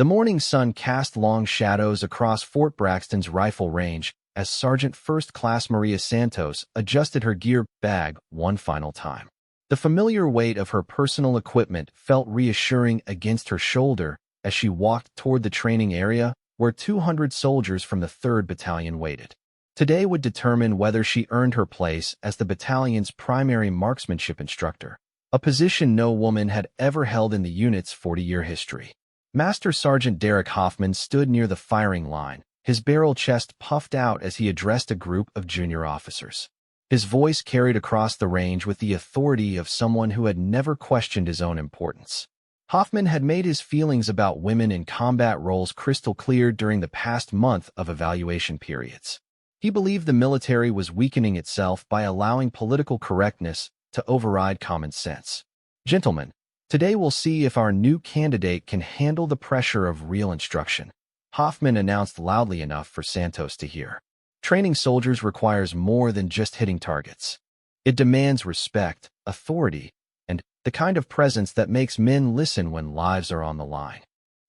The morning sun cast long shadows across Fort Braxton's rifle range as Sergeant First Class Maria Santos adjusted her gear bag one final time. The familiar weight of her personal equipment felt reassuring against her shoulder as she walked toward the training area where 200 soldiers from the 3rd Battalion waited. Today would determine whether she earned her place as the battalion's primary marksmanship instructor, a position no woman had ever held in the unit's 40-year history. Master Sergeant Derek Hoffman stood near the firing line, his barrel chest puffed out as he addressed a group of junior officers. His voice carried across the range with the authority of someone who had never questioned his own importance. Hoffman had made his feelings about women in combat roles crystal clear during the past month of evaluation periods. He believed the military was weakening itself by allowing political correctness to override common sense. Gentlemen, today we'll see if our new candidate can handle the pressure of real instruction, Hoffman announced loudly enough for Santos to hear. Training soldiers requires more than just hitting targets. It demands respect, authority, and the kind of presence that makes men listen when lives are on the line.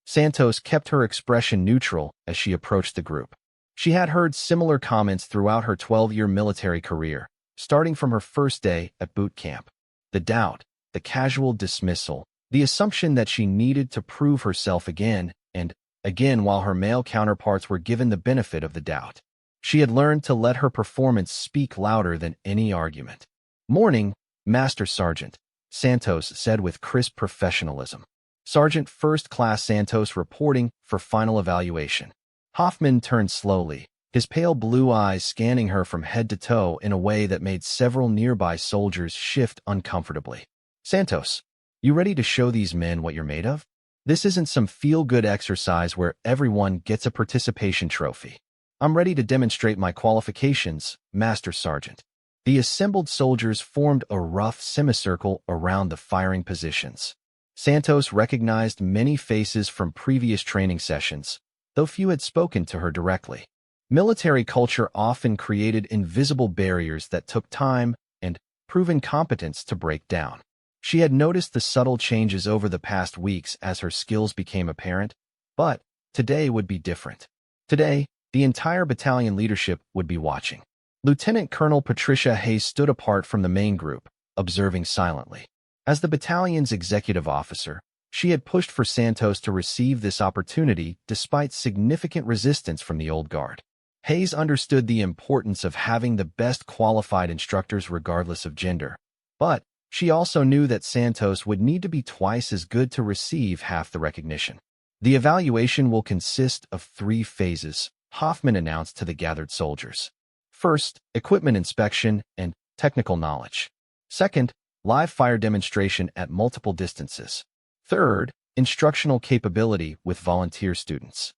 Santos kept her expression neutral as she approached the group. She had heard similar comments throughout her 12-year military career, starting from her first day at boot camp. The doubt, the casual dismissal, the assumption that she needed to prove herself again and again while her male counterparts were given the benefit of the doubt. She had learned to let her performance speak louder than any argument. "Morning, Master Sergeant," Santos said with crisp professionalism. Sergeant First Class Santos reporting for final evaluation. Hoffman turned slowly, his pale blue eyes scanning her from head to toe in a way that made several nearby soldiers shift uncomfortably. "Santos, you ready to show these men what you're made of? This isn't some feel-good exercise where everyone gets a participation trophy. I'm ready to demonstrate my qualifications, Master Sergeant." The assembled soldiers formed a rough semicircle around the firing positions. Santos recognized many faces from previous training sessions, though few had spoken to her directly. Military culture often created invisible barriers that took time and proven competence to break down. She had noticed the subtle changes over the past weeks as her skills became apparent, but today would be different. Today, the entire battalion leadership would be watching. Lieutenant Colonel Patricia Hayes stood apart from the main group, observing silently. As the battalion's executive officer, she had pushed for Santos to receive this opportunity despite significant resistance from the old guard. Hayes understood the importance of having the best qualified instructors regardless of gender, but she also knew that Santos would need to be twice as good to receive half the recognition. "The evaluation will consist of 3 phases," Hoffman announced to the gathered soldiers. First, equipment inspection and technical knowledge. Second, live fire demonstration at multiple distances. Third, instructional capability with volunteer students.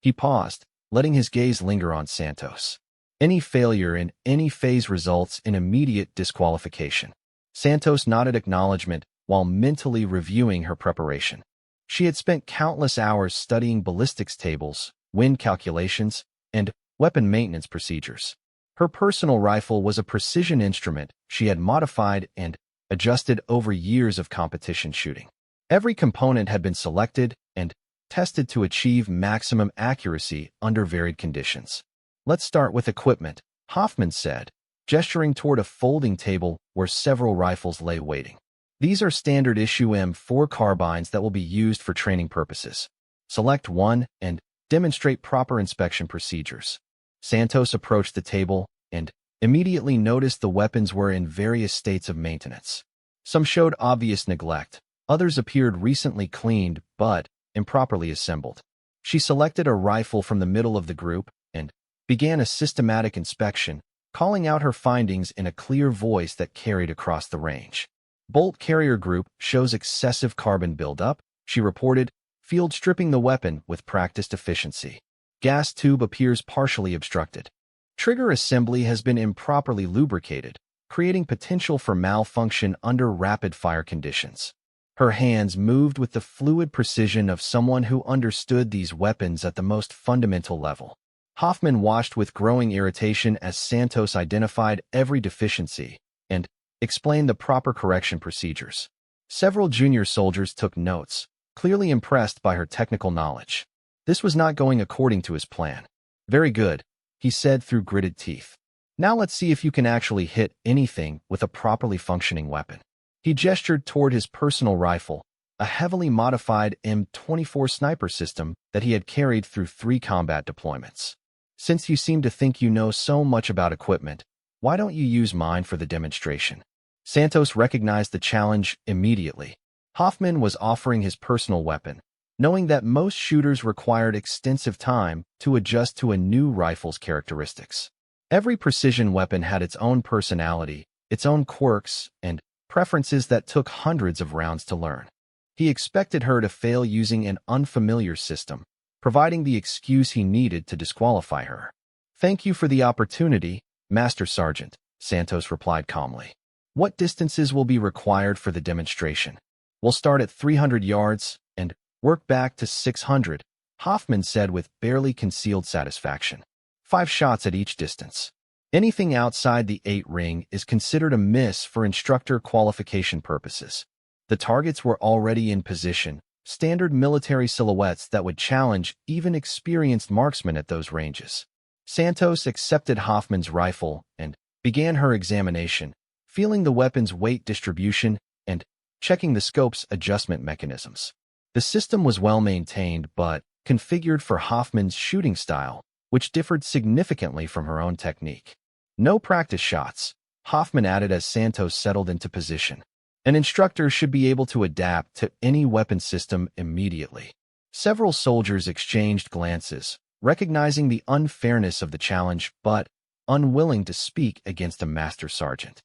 He paused, letting his gaze linger on Santos. Any failure in any phase results in immediate disqualification. Santos nodded acknowledgement while mentally reviewing her preparation. She had spent countless hours studying ballistics tables, wind calculations, and weapon maintenance procedures. Her personal rifle was a precision instrument she had modified and adjusted over years of competition shooting. Every component had been selected and tested to achieve maximum accuracy under varied conditions. "Let's start with equipment," Hoffman said, gesturing toward a folding table where several rifles lay waiting. "These are standard issue M4 carbines that will be used for training purposes. Select one and demonstrate proper inspection procedures." Santos approached the table and immediately noticed the weapons were in various states of maintenance. Some showed obvious neglect, others appeared recently cleaned but improperly assembled. She selected a rifle from the middle of the group and began a systematic inspection, calling out her findings in a clear voice that carried across the range. "Bolt carrier group shows excessive carbon buildup," she reported, field stripping the weapon with practiced efficiency. "Gas tube appears partially obstructed. Trigger assembly has been improperly lubricated, creating potential for malfunction under rapid-fire conditions." Her hands moved with the fluid precision of someone who understood these weapons at the most fundamental level. Hoffman watched with growing irritation as Santos identified every deficiency and explained the proper correction procedures. Several junior soldiers took notes, clearly impressed by her technical knowledge. This was not going according to his plan. "Very good," he said through gritted teeth. "Now let's see if you can actually hit anything with a properly functioning weapon." He gestured toward his personal rifle, a heavily modified M24 sniper system that he had carried through 3 combat deployments. "Since you seem to think you know so much about equipment, why don't you use mine for the demonstration?" Santos recognized the challenge immediately. Hoffman was offering his personal weapon, knowing that most shooters required extensive time to adjust to a new rifle's characteristics. Every precision weapon had its own personality, its own quirks, and preferences that took hundreds of rounds to learn. He expected her to fail using an unfamiliar system, providing the excuse he needed to disqualify her. "Thank you for the opportunity, Master Sergeant," Santos replied calmly. "What distances will be required for the demonstration?" "We'll start at 300 yards and work back to 600, Hoffman said with barely concealed satisfaction. 5 shots at each distance. Anything outside the 8 ring is considered a miss for instructor qualification purposes. The targets were already in position, standard military silhouettes that would challenge even experienced marksmen at those ranges. Santos accepted Hoffman's rifle and began her examination, feeling the weapon's weight distribution and checking the scope's adjustment mechanisms. The system was well maintained but configured for Hoffman's shooting style, which differed significantly from her own technique. "No practice shots," Hoffman added as Santos settled into position. "An instructor should be able to adapt to any weapon system immediately." Several soldiers exchanged glances, recognizing the unfairness of the challenge but unwilling to speak against a master sergeant.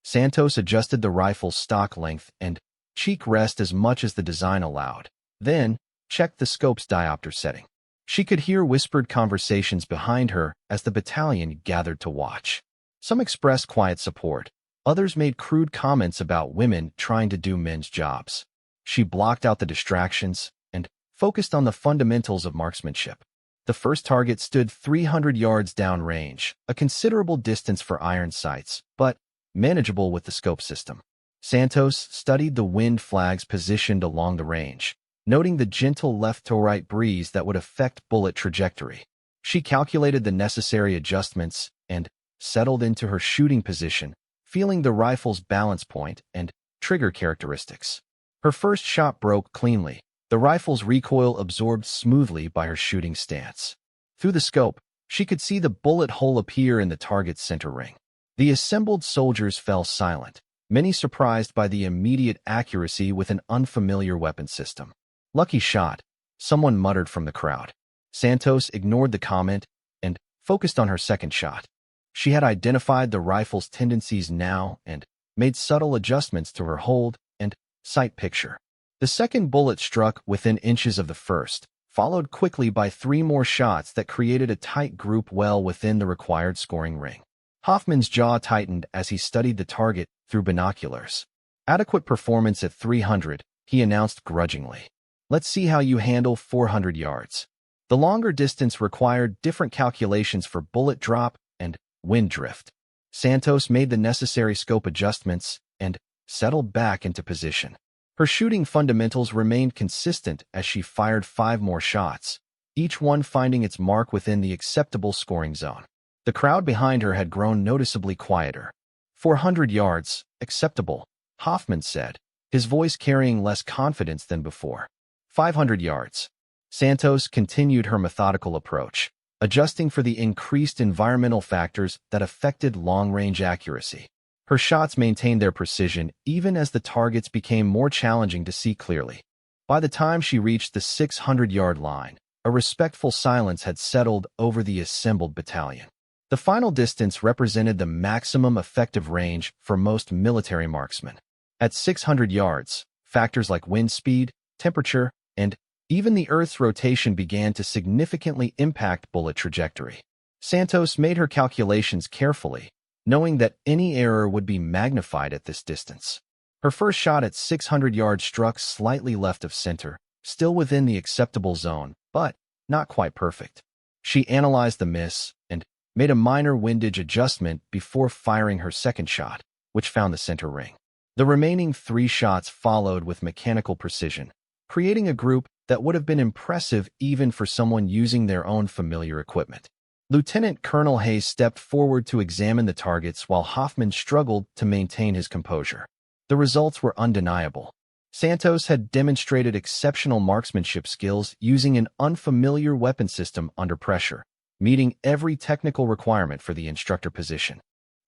Santos adjusted the rifle's stock length and cheek rest as much as the design allowed, then checked the scope's diopter setting. She could hear whispered conversations behind her as the battalion gathered to watch. Some expressed quiet support. Others made crude comments about women trying to do men's jobs. She blocked out the distractions and focused on the fundamentals of marksmanship. The first target stood 300 yards downrange, a considerable distance for iron sights, but manageable with the scope system. Santos studied the wind flags positioned along the range, noting the gentle left-to-right breeze that would affect bullet trajectory. She calculated the necessary adjustments and settled into her shooting position, feeling the rifle's balance point and trigger characteristics. Her first shot broke cleanly, the rifle's recoil absorbed smoothly by her shooting stance. Through the scope, she could see the bullet hole appear in the target's center ring. The assembled soldiers fell silent, many surprised by the immediate accuracy with an unfamiliar weapon system. "Lucky shot," someone muttered from the crowd. Santos ignored the comment and focused on her second shot. She had identified the rifle's tendencies now and made subtle adjustments to her hold and sight picture. The second bullet struck within inches of the first, followed quickly by 3 more shots that created a tight group well within the required scoring ring. Hoffman's jaw tightened as he studied the target through binoculars. "Adequate performance at 300, he announced grudgingly. "Let's see how you handle 400 yards. The longer distance required different calculations for bullet drop and wind drift. Santos made the necessary scope adjustments and settled back into position. Her shooting fundamentals remained consistent as she fired 5 more shots, each one finding its mark within the acceptable scoring zone. The crowd behind her had grown noticeably quieter. 400 yards, acceptable, Hoffman said, his voice carrying less confidence than before. 500 yards. Santos continued her methodical approach, adjusting for the increased environmental factors that affected long-range accuracy. Her shots maintained their precision even as the targets became more challenging to see clearly. By the time she reached the 600-yard line, a respectful silence had settled over the assembled battalion. The final distance represented the maximum effective range for most military marksmen. At 600 yards, factors like wind speed, temperature, and even the Earth's rotation began to significantly impact bullet trajectory. Santos made her calculations carefully, knowing that any error would be magnified at this distance. Her first shot at 600 yards struck slightly left of center, still within the acceptable zone, but not quite perfect. She analyzed the miss and made a minor windage adjustment before firing her second shot, which found the center ring. The remaining 3 shots followed with mechanical precision, creating a group that would have been impressive even for someone using their own familiar equipment. Lieutenant Colonel Hayes stepped forward to examine the targets while Hoffman struggled to maintain his composure. The results were undeniable. Santos had demonstrated exceptional marksmanship skills using an unfamiliar weapon system under pressure, meeting every technical requirement for the instructor position.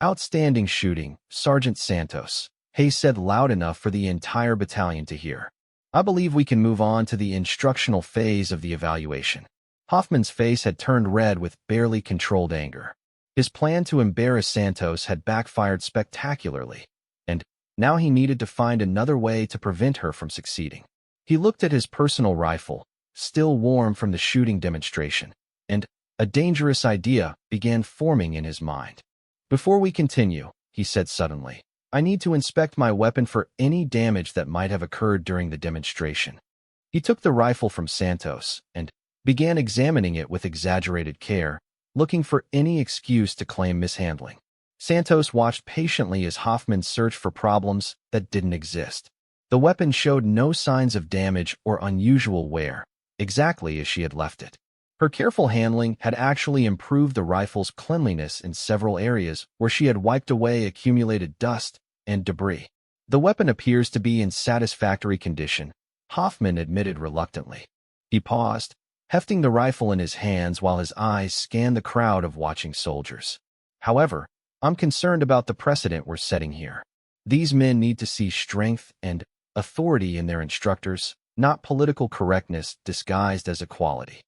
"Outstanding shooting, Sergeant Santos," Hayes said loud enough for the entire battalion to hear. "I believe we can move on to the instructional phase of the evaluation." Hoffman's face had turned red with barely controlled anger. His plan to embarrass Santos had backfired spectacularly, and now he needed to find another way to prevent her from succeeding. He looked at his personal rifle, still warm from the shooting demonstration, and a dangerous idea began forming in his mind. "Before we continue," he said suddenly, "I need to inspect my weapon for any damage that might have occurred during the demonstration." He took the rifle from Santos and began examining it with exaggerated care, looking for any excuse to claim mishandling. Santos watched patiently as Hoffman searched for problems that didn't exist. The weapon showed no signs of damage or unusual wear, exactly as she had left it. Her careful handling had actually improved the rifle's cleanliness in several areas where she had wiped away accumulated dust and debris. "The weapon appears to be in satisfactory condition," Hoffman admitted reluctantly. He paused, hefting the rifle in his hands while his eyes scanned the crowd of watching soldiers. "However, I'm concerned about the precedent we're setting here. These men need to see strength and authority in their instructors, not political correctness disguised as equality."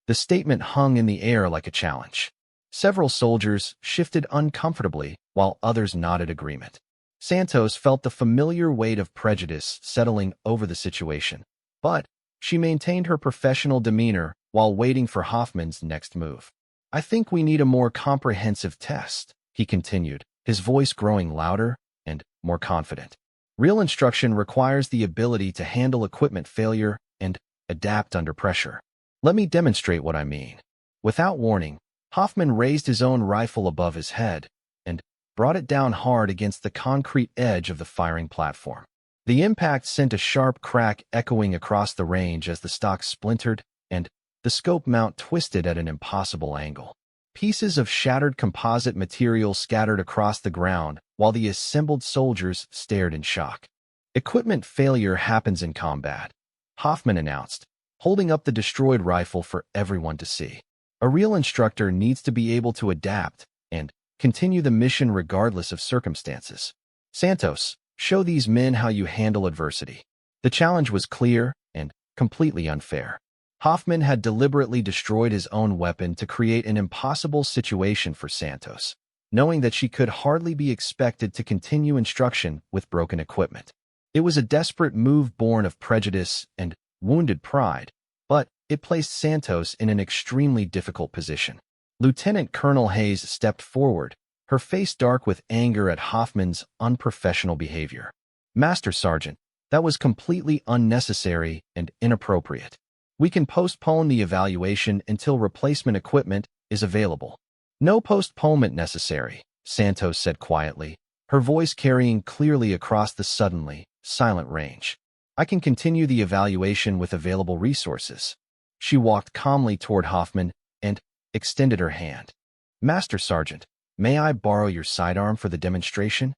The statement hung in the air like a challenge. Several soldiers shifted uncomfortably while others nodded agreement. Santos felt the familiar weight of prejudice settling over the situation, but she maintained her professional demeanor while waiting for Hoffman's next move. "I think we need a more comprehensive test," he continued, his voice growing louder and more confident. "Real instruction requires the ability to handle equipment failure and adapt under pressure. Let me demonstrate what I mean." Without warning, Hoffman raised his own rifle above his head and brought it down hard against the concrete edge of the firing platform. The impact sent a sharp crack echoing across the range as the stock splintered and the scope mount twisted at an impossible angle. Pieces of shattered composite material scattered across the ground while the assembled soldiers stared in shock. "Equipment failure happens in combat," Hoffman announced, holding up the destroyed rifle for everyone to see. "A real instructor needs to be able to adapt and continue the mission regardless of circumstances. Santos, show these men how you handle adversity." The challenge was clear and completely unfair. Hoffman had deliberately destroyed his own weapon to create an impossible situation for Santos, knowing that she could hardly be expected to continue instruction with broken equipment. It was a desperate move born of prejudice and wounded pride, but it placed Santos in an extremely difficult position. Lieutenant Colonel Hayes stepped forward, her face dark with anger at Hoffman's unprofessional behavior. "Master Sergeant, that was completely unnecessary and inappropriate. We can postpone the evaluation until replacement equipment is available." "No postponement necessary," Santos said quietly, her voice carrying clearly across the suddenly silent range. "I can continue the evaluation with available resources." She walked calmly toward Hoffman and extended her hand. "Master Sergeant, may I borrow your sidearm for the demonstration?"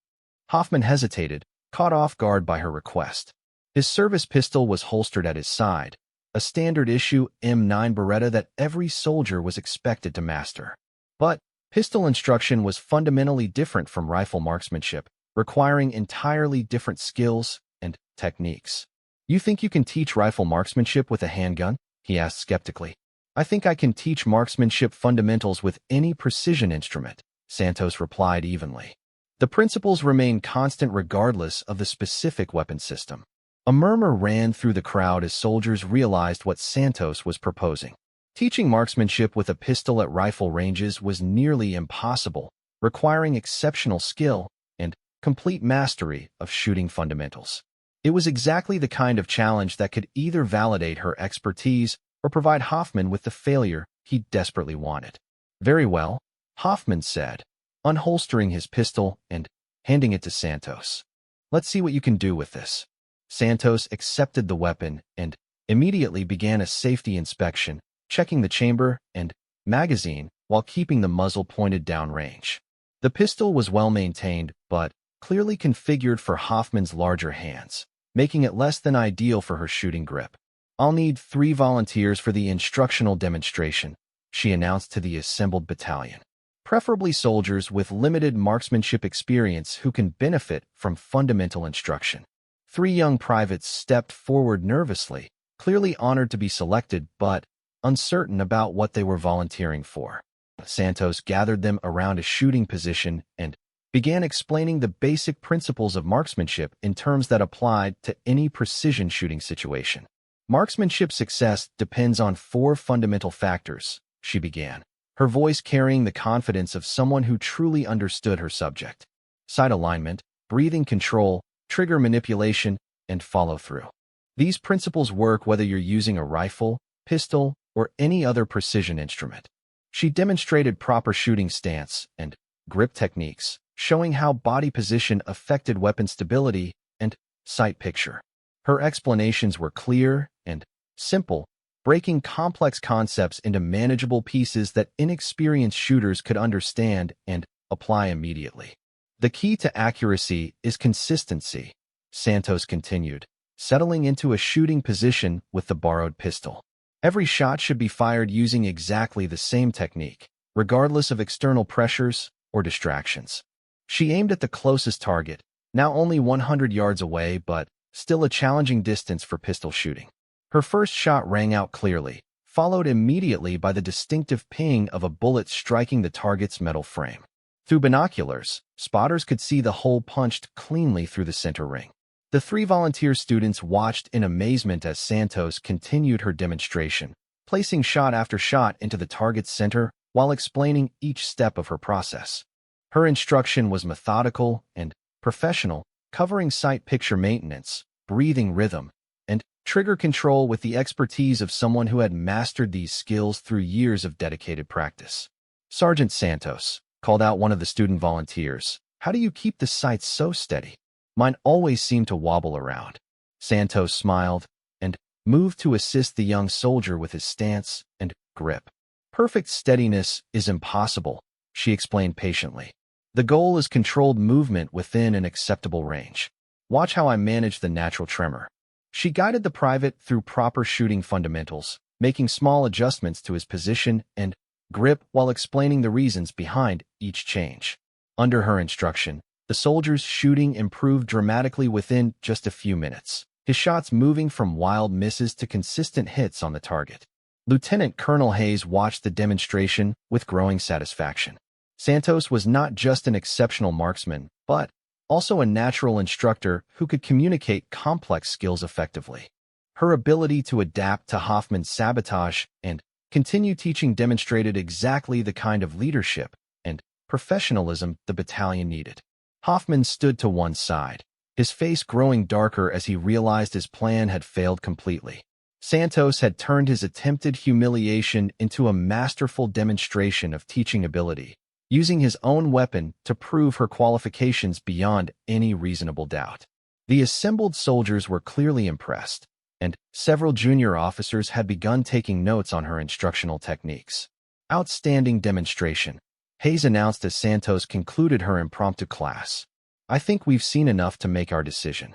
Hoffman hesitated, caught off guard by her request. His service pistol was holstered at his side, a standard-issue M9 Beretta that every soldier was expected to master. But pistol instruction was fundamentally different from rifle marksmanship, requiring entirely different skills and techniques. "You think you can teach rifle marksmanship with a handgun?" he asked skeptically. "I think I can teach marksmanship fundamentals with any precision instrument," Santos replied evenly. "The principles remain constant regardless of the specific weapon system." A murmur ran through the crowd as soldiers realized what Santos was proposing. Teaching marksmanship with a pistol at rifle ranges was nearly impossible, requiring exceptional skill and complete mastery of shooting fundamentals. It was exactly the kind of challenge that could either validate her expertise or provide Hoffman with the failure he desperately wanted. "Very well," Hoffman said, unholstering his pistol and handing it to Santos. "Let's see what you can do with this." Santos accepted the weapon and immediately began a safety inspection, checking the chamber and magazine while keeping the muzzle pointed downrange. The pistol was well maintained, but clearly configured for Hoffman's larger hands, making it less than ideal for her shooting grip. "I'll need 3 volunteers for the instructional demonstration," she announced to the assembled battalion. "Preferably soldiers with limited marksmanship experience who can benefit from fundamental instruction." 3 young privates stepped forward nervously, clearly honored to be selected, but uncertain about what they were volunteering for. Santos gathered them around a shooting position and began explaining the basic principles of marksmanship in terms that applied to any precision shooting situation. "Marksmanship success depends on 4 fundamental factors," she began, her voice carrying the confidence of someone who truly understood her subject: sight alignment, breathing control, trigger manipulation, and follow-through. These principles work whether you're using a rifle, pistol, or any other precision instrument. She demonstrated proper shooting stance and grip techniques, showing how body position affected weapon stability and sight picture. Her explanations were clear and simple, breaking complex concepts into manageable pieces that inexperienced shooters could understand and apply immediately. "The key to accuracy is consistency," Santos continued, settling into a shooting position with the borrowed pistol. "Every shot should be fired using exactly the same technique, regardless of external pressures or distractions." She aimed at the closest target, now only 100 yards away, but still a challenging distance for pistol shooting. Her first shot rang out clearly, followed immediately by the distinctive ping of a bullet striking the target's metal frame. Through binoculars, spotters could see the hole punched cleanly through the center ring. The 3 volunteer students watched in amazement as Santos continued her demonstration, placing shot after shot into the target's center while explaining each step of her process. Her instruction was methodical and professional, covering sight picture maintenance, breathing rhythm, and trigger control with the expertise of someone who had mastered these skills through years of dedicated practice. "Sergeant Santos," called out one of the student volunteers, "how do you keep the sights so steady? Mine always seem to wobble around." Santos smiled and moved to assist the young soldier with his stance and grip. "Perfect steadiness is impossible," she explained patiently. "The goal is controlled movement within an acceptable range. Watch how I manage the natural tremor." She guided the private through proper shooting fundamentals, making small adjustments to his position and grip while explaining the reasons behind each change. Under her instruction, the soldier's shooting improved dramatically within just a few minutes, his shots moving from wild misses to consistent hits on the target. Lieutenant Colonel Hayes watched the demonstration with growing satisfaction. Santos was not just an exceptional marksman, but also a natural instructor who could communicate complex skills effectively. Her ability to adapt to Hoffman's sabotage and continue teaching demonstrated exactly the kind of leadership and professionalism the battalion needed. Hoffman stood to one side, his face growing darker as he realized his plan had failed completely. Santos had turned his attempted humiliation into a masterful demonstration of teaching ability, using his own weapon to prove her qualifications beyond any reasonable doubt. The assembled soldiers were clearly impressed, and several junior officers had begun taking notes on her instructional techniques. "Outstanding demonstration," Hayes announced as Santos concluded her impromptu class. "I think we've seen enough to make our decision."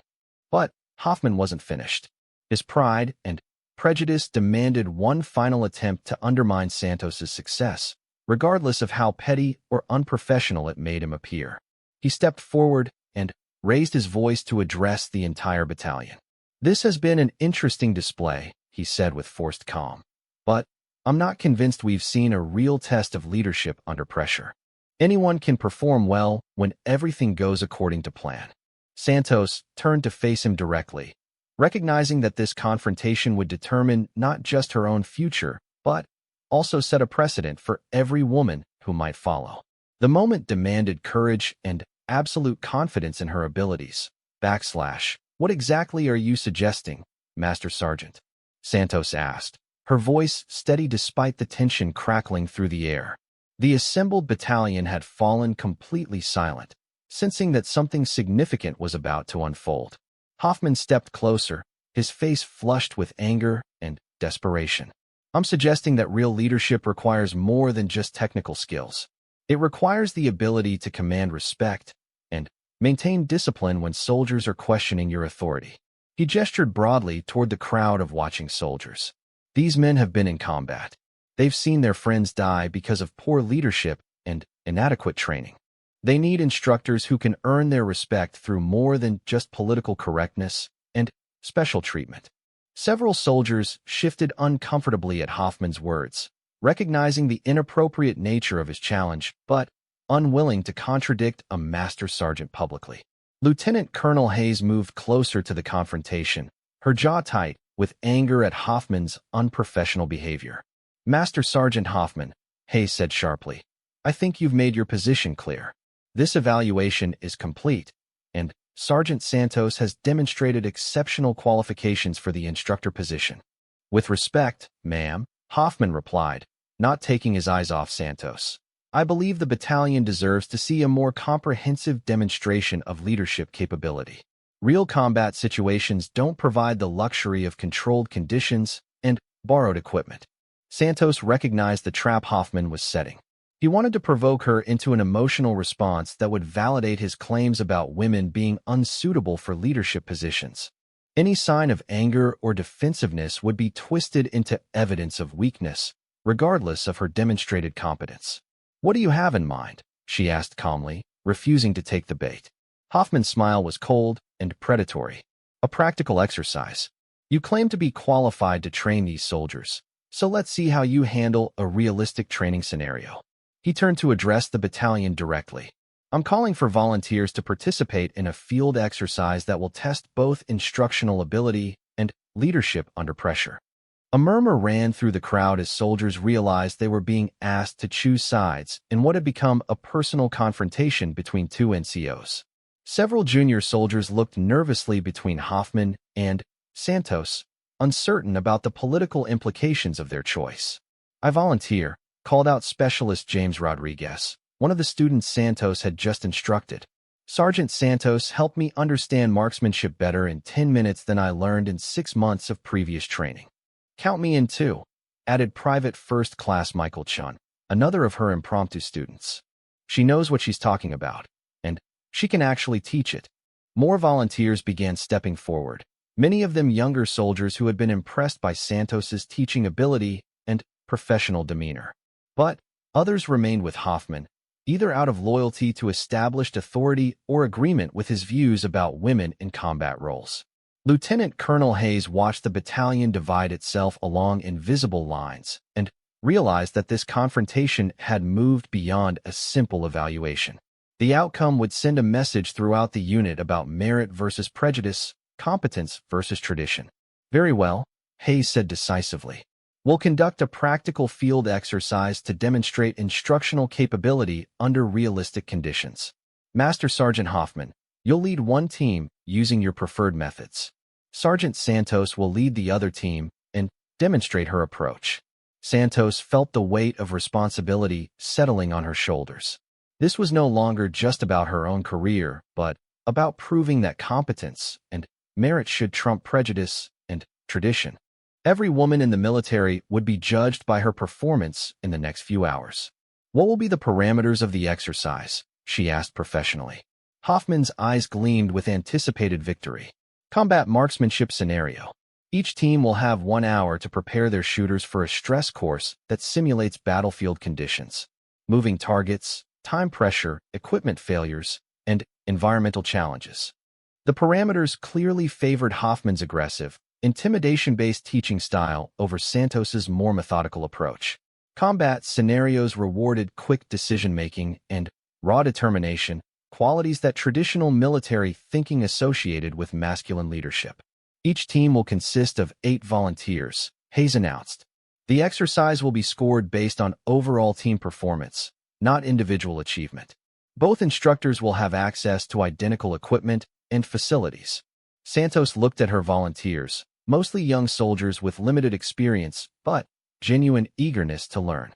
But Hoffman wasn't finished. His pride and prejudice demanded one final attempt to undermine Santos's success, regardless of how petty or unprofessional it made him appear. He stepped forward and raised his voice to address the entire battalion. "This has been an interesting display," he said with forced calm. "But I'm not convinced we've seen a real test of leadership under pressure. Anyone can perform well when everything goes according to plan." Santos turned to face him directly, recognizing that this confrontation would determine not just her own future, but also set a precedent for every woman who might follow. The moment demanded courage and absolute confidence in her abilities. "What exactly are you suggesting, Master Sergeant?" Santos asked, her voice steady despite the tension crackling through the air. The assembled battalion had fallen completely silent, sensing that something significant was about to unfold. Hoffman stepped closer, his face flushed with anger and desperation. I'm suggesting that real leadership requires more than just technical skills. It requires the ability to command respect and maintain discipline when soldiers are questioning your authority. He gestured broadly toward the crowd of watching soldiers. These men have been in combat. They've seen their friends die because of poor leadership and inadequate training. They need instructors who can earn their respect through more than just political correctness and special treatment. Several soldiers shifted uncomfortably at Hoffman's words, recognizing the inappropriate nature of his challenge, but unwilling to contradict a master sergeant publicly. Lieutenant Colonel Hayes moved closer to the confrontation, her jaw tight with anger at Hoffman's unprofessional behavior. Master Sergeant Hoffman, Hayes said sharply, I think you've made your position clear. This evaluation is complete, and Sergeant Santos has demonstrated exceptional qualifications for the instructor position. With respect, ma'am, Hoffman replied, not taking his eyes off Santos. I believe the battalion deserves to see a more comprehensive demonstration of leadership capability. Real combat situations don't provide the luxury of controlled conditions and borrowed equipment. Santos recognized the trap Hoffman was setting. He wanted to provoke her into an emotional response that would validate his claims about women being unsuitable for leadership positions. Any sign of anger or defensiveness would be twisted into evidence of weakness, regardless of her demonstrated competence. What do you have in mind? She asked calmly, refusing to take the bait. Hoffman's smile was cold and predatory. A practical exercise. You claim to be qualified to train these soldiers, so let's see how you handle a realistic training scenario. He turned to address the battalion directly. I'm calling for volunteers to participate in a field exercise that will test both instructional ability and leadership under pressure. A murmur ran through the crowd as soldiers realized they were being asked to choose sides in what had become a personal confrontation between two NCOs. Several junior soldiers looked nervously between Hoffman and Santos, uncertain about the political implications of their choice. I volunteer, called out Specialist James Rodriguez, one of the students Santos had just instructed. Sergeant Santos helped me understand marksmanship better in 10 minutes than I learned in 6 months of previous training. Count me in too, added Private First Class Michael Chun, another of her impromptu students. She knows what she's talking about, and she can actually teach it. More volunteers began stepping forward, many of them younger soldiers who had been impressed by Santos's teaching ability and professional demeanor. But others remained with Hoffman, either out of loyalty to established authority or agreement with his views about women in combat roles. Lieutenant Colonel Hayes watched the battalion divide itself along invisible lines and realized that this confrontation had moved beyond a simple evaluation. The outcome would send a message throughout the unit about merit versus prejudice, competence versus tradition. Very well, Hayes said decisively. We'll conduct a practical field exercise to demonstrate instructional capability under realistic conditions. Master Sergeant Hoffman, you'll lead one team using your preferred methods. Sergeant Santos will lead the other team and demonstrate her approach. Santos felt the weight of responsibility settling on her shoulders. This was no longer just about her own career, but about proving that competence and merit should trump prejudice and tradition. Every woman in the military would be judged by her performance in the next few hours. What will be the parameters of the exercise? She asked professionally. Hoffman's eyes gleamed with anticipated victory. Combat marksmanship scenario. Each team will have 1 hour to prepare their shooters for a stress course that simulates battlefield conditions. Moving targets, time pressure, equipment failures, and environmental challenges. The parameters clearly favored Hoffman's aggressive, intimidation-based teaching style over Santos's more methodical approach. Combat scenarios rewarded quick decision-making and raw determination, qualities that traditional military thinking associated with masculine leadership. Each team will consist of 8 volunteers, Hayes announced. The exercise will be scored based on overall team performance, not individual achievement. Both instructors will have access to identical equipment and facilities. Santos looked at her volunteers, mostly young soldiers with limited experience but genuine eagerness to learn.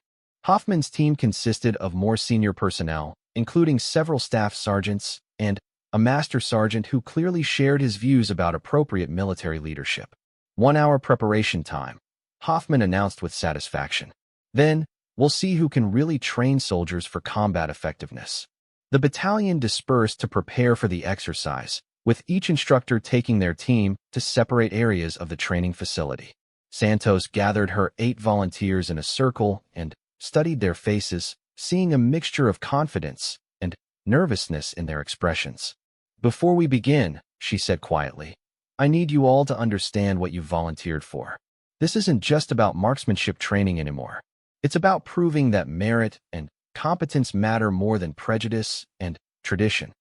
Hoffman's team consisted of more senior personnel, including several staff sergeants and a master sergeant who clearly shared his views about appropriate military leadership. 1 hour preparation time, Hoffman announced with satisfaction. Then, we'll see who can really train soldiers for combat effectiveness. The battalion dispersed to prepare for the exercise, with each instructor taking their team to separate areas of the training facility. Santos gathered her 8 volunteers in a circle and studied their faces, seeing a mixture of confidence and nervousness in their expressions. "Before we begin," she said quietly, "I need you all to understand what you volunteered for. This isn't just about marksmanship training anymore. It's about proving that merit and competence matter more than prejudice and tradition."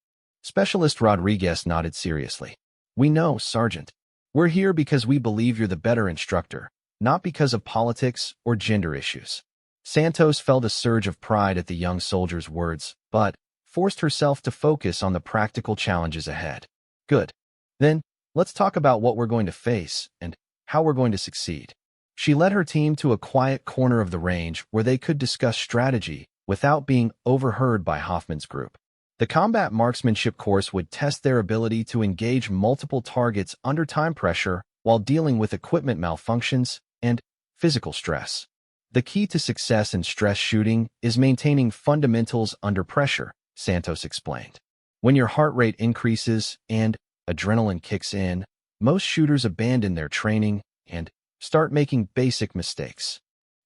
Specialist Rodriguez nodded seriously. "We know, Sergeant. We're here because we believe you're the better instructor, not because of politics or gender issues." Santos felt a surge of pride at the young soldier's words, but forced herself to focus on the practical challenges ahead. "Good. Then, let's talk about what we're going to face and how we're going to succeed." She led her team to a quiet corner of the range where they could discuss strategy without being overheard by Hoffman's group. The combat marksmanship course would test their ability to engage multiple targets under time pressure while dealing with equipment malfunctions and physical stress. The key to success in stress shooting is maintaining fundamentals under pressure, Santos explained. When your heart rate increases and adrenaline kicks in, most shooters abandon their training and start making basic mistakes.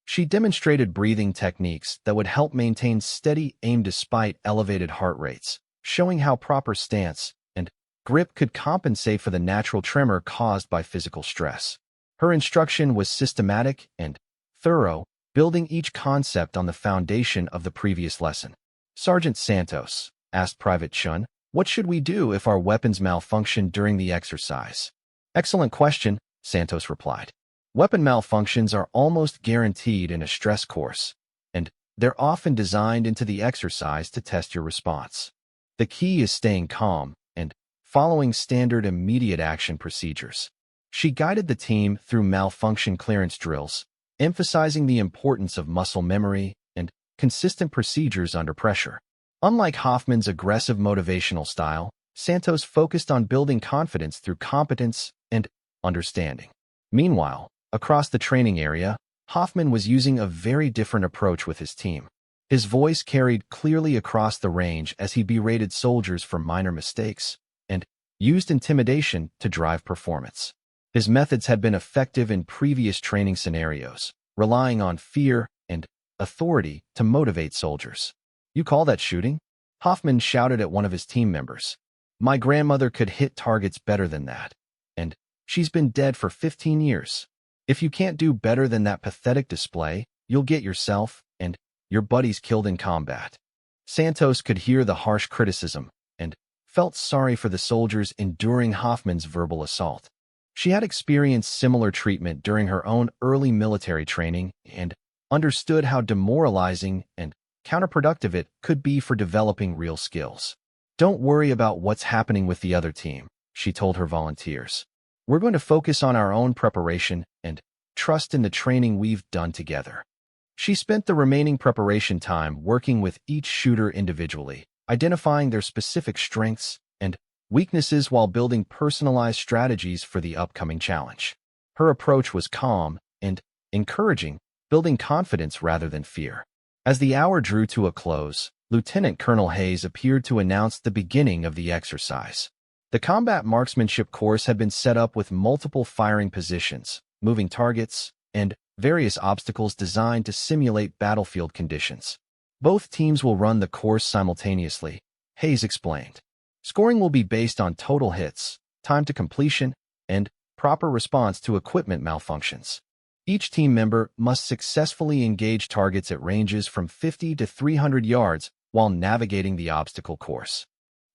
She demonstrated breathing techniques that would help maintain steady aim despite elevated heart rates, showing how proper stance and grip could compensate for the natural tremor caused by physical stress. Her instruction was systematic and thorough, building each concept on the foundation of the previous lesson. "Sergeant Santos," asked Private Chun, "what should we do if our weapons malfunction during the exercise?" "Excellent question," Santos replied. "Weapon malfunctions are almost guaranteed in a stress course, and they're often designed into the exercise to test your response. The key is staying calm and following standard immediate action procedures." She guided the team through malfunction clearance drills, emphasizing the importance of muscle memory and consistent procedures under pressure. Unlike Hoffman's aggressive motivational style, Santos focused on building confidence through competence and understanding. Meanwhile, across the training area, Hoffman was using a very different approach with his team. His voice carried clearly across the range as he berated soldiers for minor mistakes and used intimidation to drive performance. His methods had been effective in previous training scenarios, relying on fear and authority to motivate soldiers. "You call that shooting?" Hoffman shouted at one of his team members. "My grandmother could hit targets better than that, and she's been dead for 15 years. If you can't do better than that pathetic display, you'll get yourself and your buddies killed in combat." Santos could hear the harsh criticism and felt sorry for the soldiers enduring Hoffman's verbal assault. She had experienced similar treatment during her own early military training and understood how demoralizing and counterproductive it could be for developing real skills. "Don't worry about what's happening with the other team," she told her volunteers. "We're going to focus on our own preparation and trust in the training we've done together." She spent the remaining preparation time working with each shooter individually, identifying their specific strengths and weaknesses while building personalized strategies for the upcoming challenge. Her approach was calm and encouraging, building confidence rather than fear. As the hour drew to a close, Lieutenant Colonel Hayes appeared to announce the beginning of the exercise. The combat marksmanship course had been set up with multiple firing positions, moving targets, and various obstacles designed to simulate battlefield conditions. "Both teams will run the course simultaneously," Hayes explained. "Scoring will be based on total hits, time to completion, and proper response to equipment malfunctions. Each team member must successfully engage targets at ranges from 50 to 300 yards while navigating the obstacle course."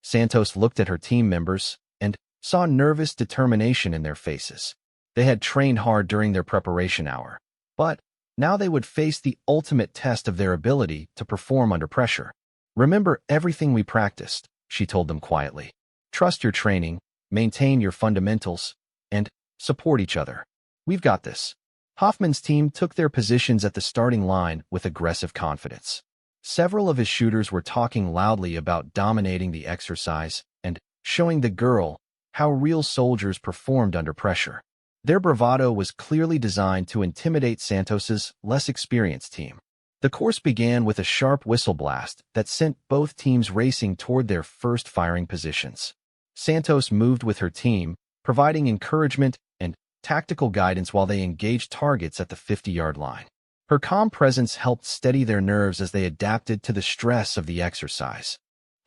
Santos looked at her team members and saw nervous determination in their faces. They had trained hard during their preparation hour, but now they would face the ultimate test of their ability to perform under pressure. "Remember everything we practiced," she told them quietly. "Trust your training, maintain your fundamentals, and support each other. We've got this." Hoffman's team took their positions at the starting line with aggressive confidence. Several of his shooters were talking loudly about dominating the exercise and showing the girl how real soldiers performed under pressure. Their bravado was clearly designed to intimidate Santos's less experienced team. The course began with a sharp whistle blast that sent both teams racing toward their first firing positions. Santos moved with her team, providing encouragement and tactical guidance while they engaged targets at the 50-yard line. Her calm presence helped steady their nerves as they adapted to the stress of the exercise.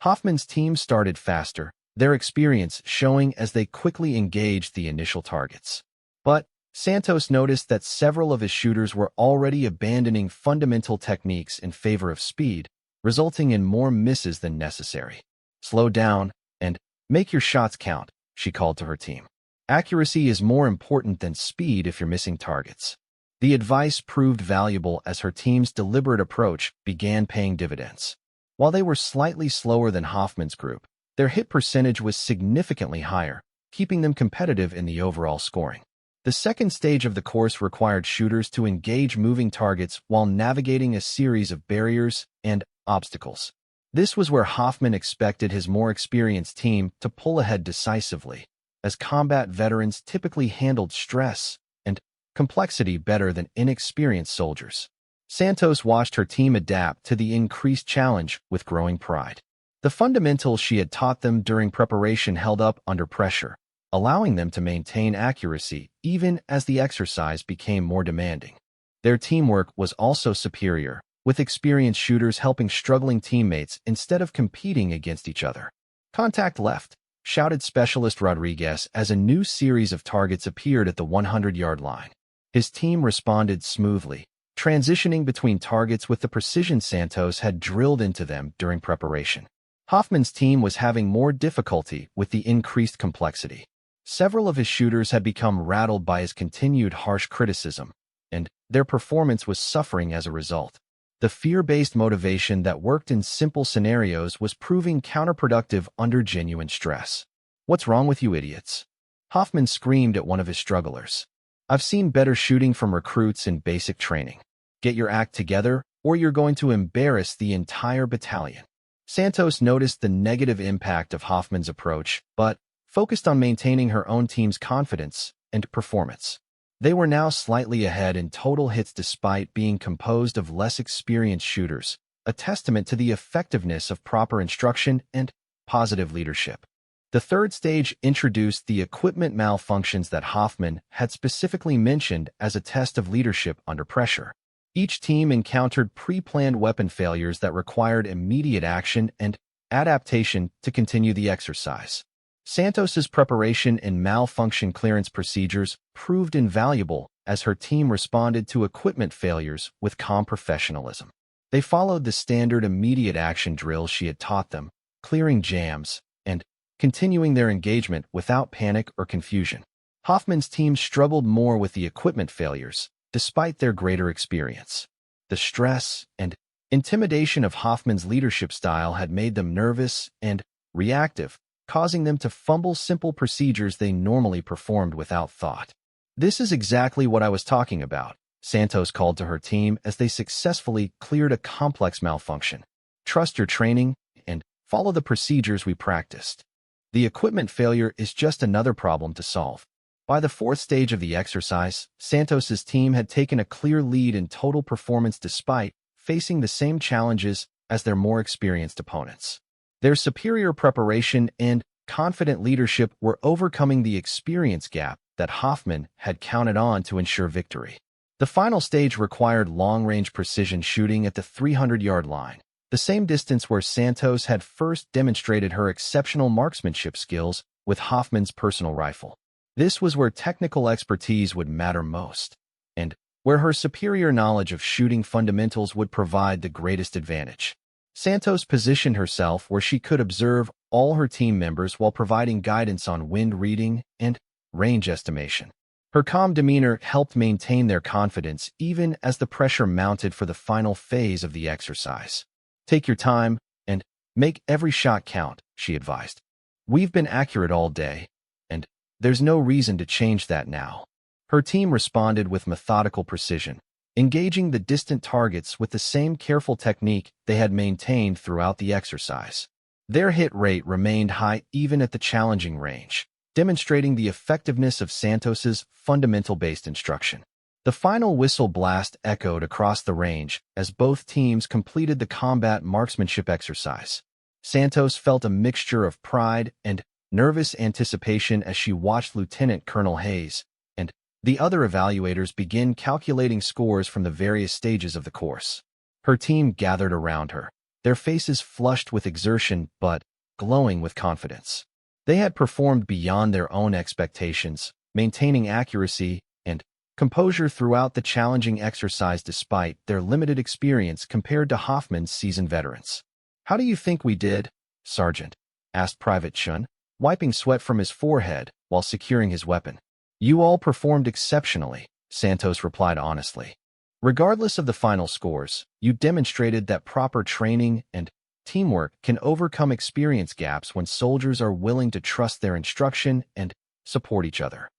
Hoffman's team started faster, their experience showing as they quickly engaged the initial targets. But Santos noticed that several of his shooters were already abandoning fundamental techniques in favor of speed, resulting in more misses than necessary. "Slow down and make your shots count," she called to her team. "Accuracy is more important than speed if you're missing targets." The advice proved valuable as her team's deliberate approach began paying dividends. While they were slightly slower than Hoffman's group, their hit percentage was significantly higher, keeping them competitive in the overall scoring. The second stage of the course required shooters to engage moving targets while navigating a series of barriers and obstacles. This was where Hoffman expected his more experienced team to pull ahead decisively, as combat veterans typically handled stress and complexity better than inexperienced soldiers. Santos watched her team adapt to the increased challenge with growing pride. The fundamentals she had taught them during preparation held up under pressure, allowing them to maintain accuracy even as the exercise became more demanding. Their teamwork was also superior, with experienced shooters helping struggling teammates instead of competing against each other. "Contact left," shouted Specialist Rodriguez as a new series of targets appeared at the 100-yard line. His team responded smoothly, transitioning between targets with the precision Santos had drilled into them during preparation. Hoffman's team was having more difficulty with the increased complexity. Several of his shooters had become rattled by his continued harsh criticism, and their performance was suffering as a result. The fear-based motivation that worked in simple scenarios was proving counterproductive under genuine stress. "What's wrong with you idiots?" Hoffman screamed at one of his strugglers. "I've seen better shooting from recruits in basic training. Get your act together, or you're going to embarrass the entire battalion." Santos noticed the negative impact of Hoffman's approach, but focused on maintaining her own team's confidence and performance. They were now slightly ahead in total hits despite being composed of less experienced shooters, a testament to the effectiveness of proper instruction and positive leadership. The third stage introduced the equipment malfunctions that Hoffman had specifically mentioned as a test of leadership under pressure. Each team encountered pre-planned weapon failures that required immediate action and adaptation to continue the exercise. Santos's preparation and malfunction clearance procedures proved invaluable as her team responded to equipment failures with calm professionalism. They followed the standard immediate action drills she had taught them, clearing jams and continuing their engagement without panic or confusion. Hoffman's team struggled more with the equipment failures, despite their greater experience. The stress and intimidation of Hoffman's leadership style had made them nervous and reactive, causing them to fumble simple procedures they normally performed without thought. "This is exactly what I was talking about," Santos called to her team as they successfully cleared a complex malfunction. "Trust your training and follow the procedures we practiced. The equipment failure is just another problem to solve." By the fourth stage of the exercise, Santos's team had taken a clear lead in total performance despite facing the same challenges as their more experienced opponents. Their superior preparation and confident leadership were overcoming the experience gap that Hoffman had counted on to ensure victory. The final stage required long-range precision shooting at the 300-yard line, the same distance where Santos had first demonstrated her exceptional marksmanship skills with Hoffman's personal rifle. This was where technical expertise would matter most, and where her superior knowledge of shooting fundamentals would provide the greatest advantage. Santos positioned herself where she could observe all her team members while providing guidance on wind reading and range estimation. Her calm demeanor helped maintain their confidence even as the pressure mounted for the final phase of the exercise. "Take your time and make every shot count," she advised. "We've been accurate all day, and there's no reason to change that now." Her team responded with methodical precision, engaging the distant targets with the same careful technique they had maintained throughout the exercise. Their hit rate remained high even at the challenging range, demonstrating the effectiveness of Santos's fundamental-based instruction. The final whistle blast echoed across the range as both teams completed the combat marksmanship exercise. Santos felt a mixture of pride and nervous anticipation as she watched Lieutenant Colonel Hayes and the other evaluators begin calculating scores from the various stages of the course. Her team gathered around her, their faces flushed with exertion but glowing with confidence. They had performed beyond their own expectations, maintaining accuracy and composure throughout the challenging exercise despite their limited experience compared to Hoffman's seasoned veterans. "How do you think we did, Sergeant?" asked Private Chun, wiping sweat from his forehead while securing his weapon. "You all performed exceptionally," Santos replied honestly. "Regardless of the final scores, you demonstrated that proper training and teamwork can overcome experience gaps when soldiers are willing to trust their instruction and support each other."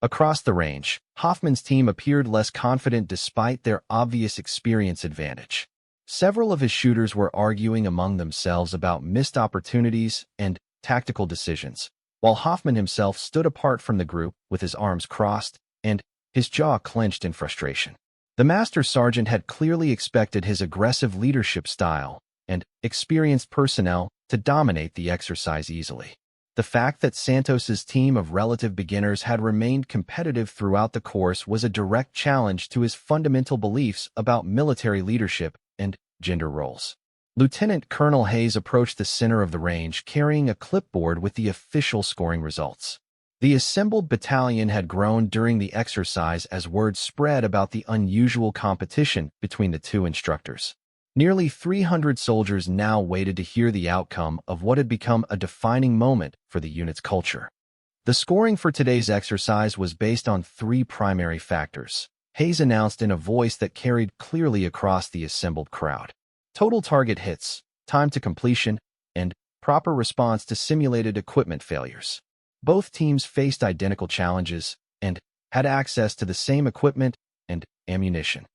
Across the range, Hoffman's team appeared less confident despite their obvious experience advantage. Several of his shooters were arguing among themselves about missed opportunities and tactical decisions, while Hoffman himself stood apart from the group with his arms crossed and his jaw clenched in frustration. The Master Sergeant had clearly expected his aggressive leadership style and experienced personnel to dominate the exercise easily. The fact that Santos's team of relative beginners had remained competitive throughout the course was a direct challenge to his fundamental beliefs about military leadership and gender roles. Lieutenant Colonel Hayes approached the center of the range carrying a clipboard with the official scoring results. The assembled battalion had grown during the exercise as word spread about the unusual competition between the two instructors. Nearly 300 soldiers now waited to hear the outcome of what had become a defining moment for the unit's culture. The scoring for today's exercise was based on three primary factors, Hayes announced in a voice that carried clearly across the assembled crowd: total target hits, time to completion, and proper response to simulated equipment failures. Both teams faced identical challenges and had access to the same equipment and ammunition.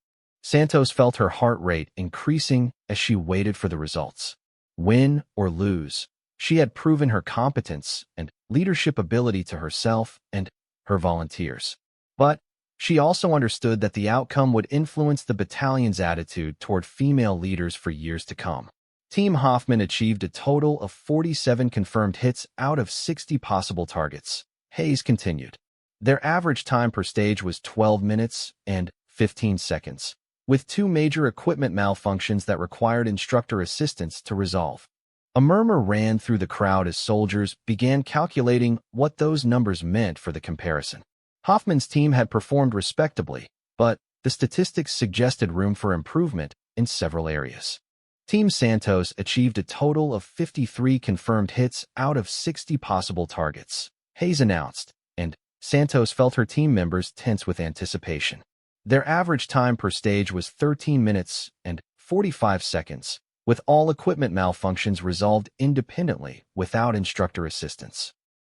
Santos felt her heart rate increasing as she waited for the results. Win or lose, she had proven her competence and leadership ability to herself and her volunteers. But she also understood that the outcome would influence the battalion's attitude toward female leaders for years to come. Team Hoffman achieved a total of 47 confirmed hits out of 60 possible targets. Hayes continued. Their average time per stage was 12 minutes and 15 seconds. With two major equipment malfunctions that required instructor assistance to resolve. A murmur ran through the crowd as soldiers began calculating what those numbers meant for the comparison. Hoffman's team had performed respectably, but the statistics suggested room for improvement in several areas. Team Santos achieved a total of 53 confirmed hits out of 60 possible targets, Hayes announced, and Santos felt her team members tense with anticipation. Their average time per stage was 13 minutes and 45 seconds, with all equipment malfunctions resolved independently without instructor assistance.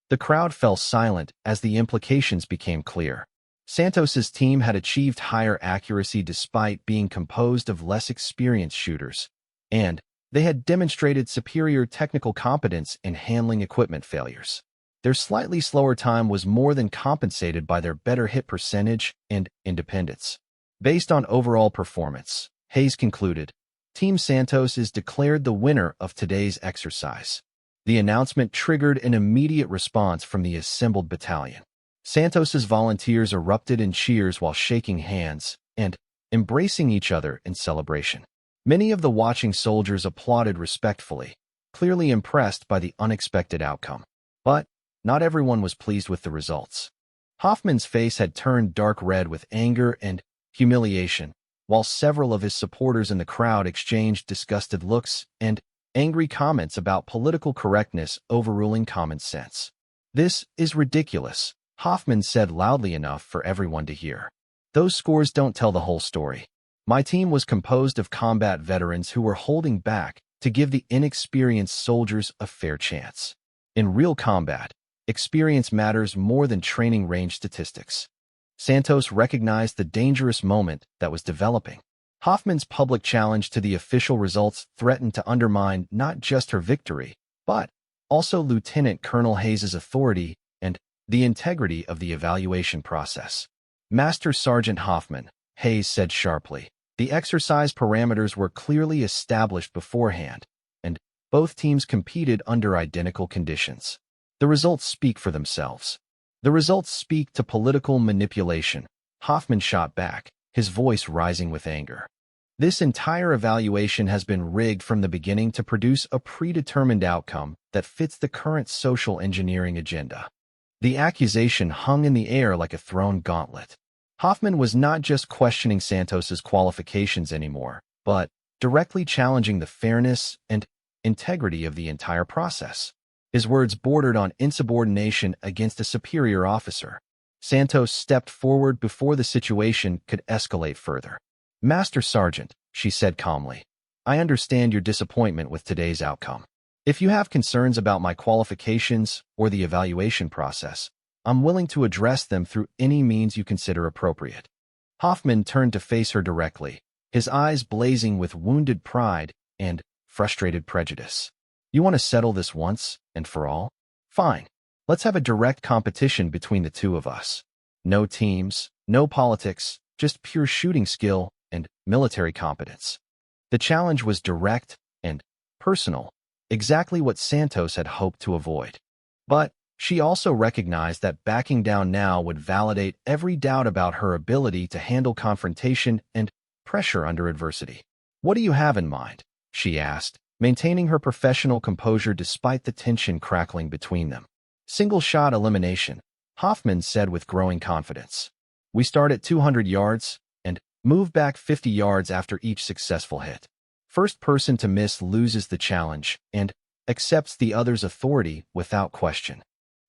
The crowd fell silent as the implications became clear. Santos's team had achieved higher accuracy despite being composed of less experienced shooters, and they had demonstrated superior technical competence in handling equipment failures. Their slightly slower time was more than compensated by their better hit percentage and independence. Based on overall performance, Hayes concluded, Team Santos is declared the winner of today's exercise. The announcement triggered an immediate response from the assembled battalion. Santos's volunteers erupted in cheers while shaking hands and embracing each other in celebration. Many of the watching soldiers applauded respectfully, clearly impressed by the unexpected outcome. But not everyone was pleased with the results. Hoffman's face had turned dark red with anger and humiliation, while several of his supporters in the crowd exchanged disgusted looks and angry comments about political correctness overruling common sense. "This is ridiculous," Hoffman said loudly enough for everyone to hear. "Those scores don't tell the whole story. My team was composed of combat veterans who were holding back to give the inexperienced soldiers a fair chance. In real combat, experience matters more than training range statistics." Santos recognized the dangerous moment that was developing. Hoffman's public challenge to the official results threatened to undermine not just her victory, but also Lieutenant Colonel Hayes's authority and the integrity of the evaluation process. Master Sergeant Hoffman, Hayes said sharply. The exercise parameters were clearly established beforehand, and both teams competed under identical conditions. The results speak for themselves. The results speak to political manipulation, Hoffman shot back, his voice rising with anger. This entire evaluation has been rigged from the beginning to produce a predetermined outcome that fits the current social engineering agenda. The accusation hung in the air like a thrown gauntlet. Hoffman was not just questioning Santos's qualifications anymore, but directly challenging the fairness and integrity of the entire process. His words bordered on insubordination against a superior officer. Santos stepped forward before the situation could escalate further. Master Sergeant, she said calmly, I understand your disappointment with today's outcome. If you have concerns about my qualifications or the evaluation process, I'm willing to address them through any means you consider appropriate. Hoffman turned to face her directly, his eyes blazing with wounded pride and frustrated prejudice. You want to settle this once and for all? Fine. Let's have a direct competition between the two of us. No teams, no politics, just pure shooting skill and military competence. The challenge was direct and personal, exactly what Santos had hoped to avoid. But she also recognized that backing down now would validate every doubt about her ability to handle confrontation and pressure under adversity. What do you have in mind? She asked, maintaining her professional composure despite the tension crackling between them. Single-shot elimination, Hoffman said with growing confidence. We start at 200 yards and move back 50 yards after each successful hit. First person to miss loses the challenge and accepts the other's authority without question.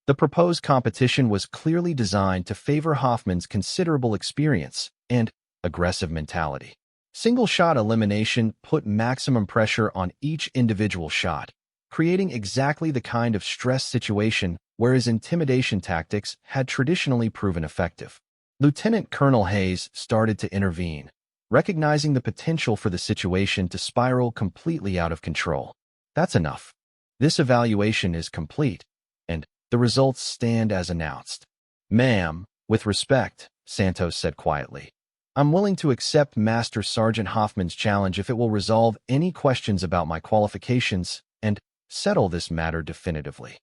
The proposed competition was clearly designed to favor Hoffman's considerable experience and aggressive mentality. Single-shot elimination put maximum pressure on each individual shot, creating exactly the kind of stress situation where his intimidation tactics had traditionally proven effective. Lieutenant Colonel Hayes started to intervene, recognizing the potential for the situation to spiral completely out of control. That's enough. This evaluation is complete, and the results stand as announced. Ma'am, with respect, Santos said quietly, I'm willing to accept Master Sergeant Hoffman's challenge if it will resolve any questions about my qualifications and settle this matter definitively.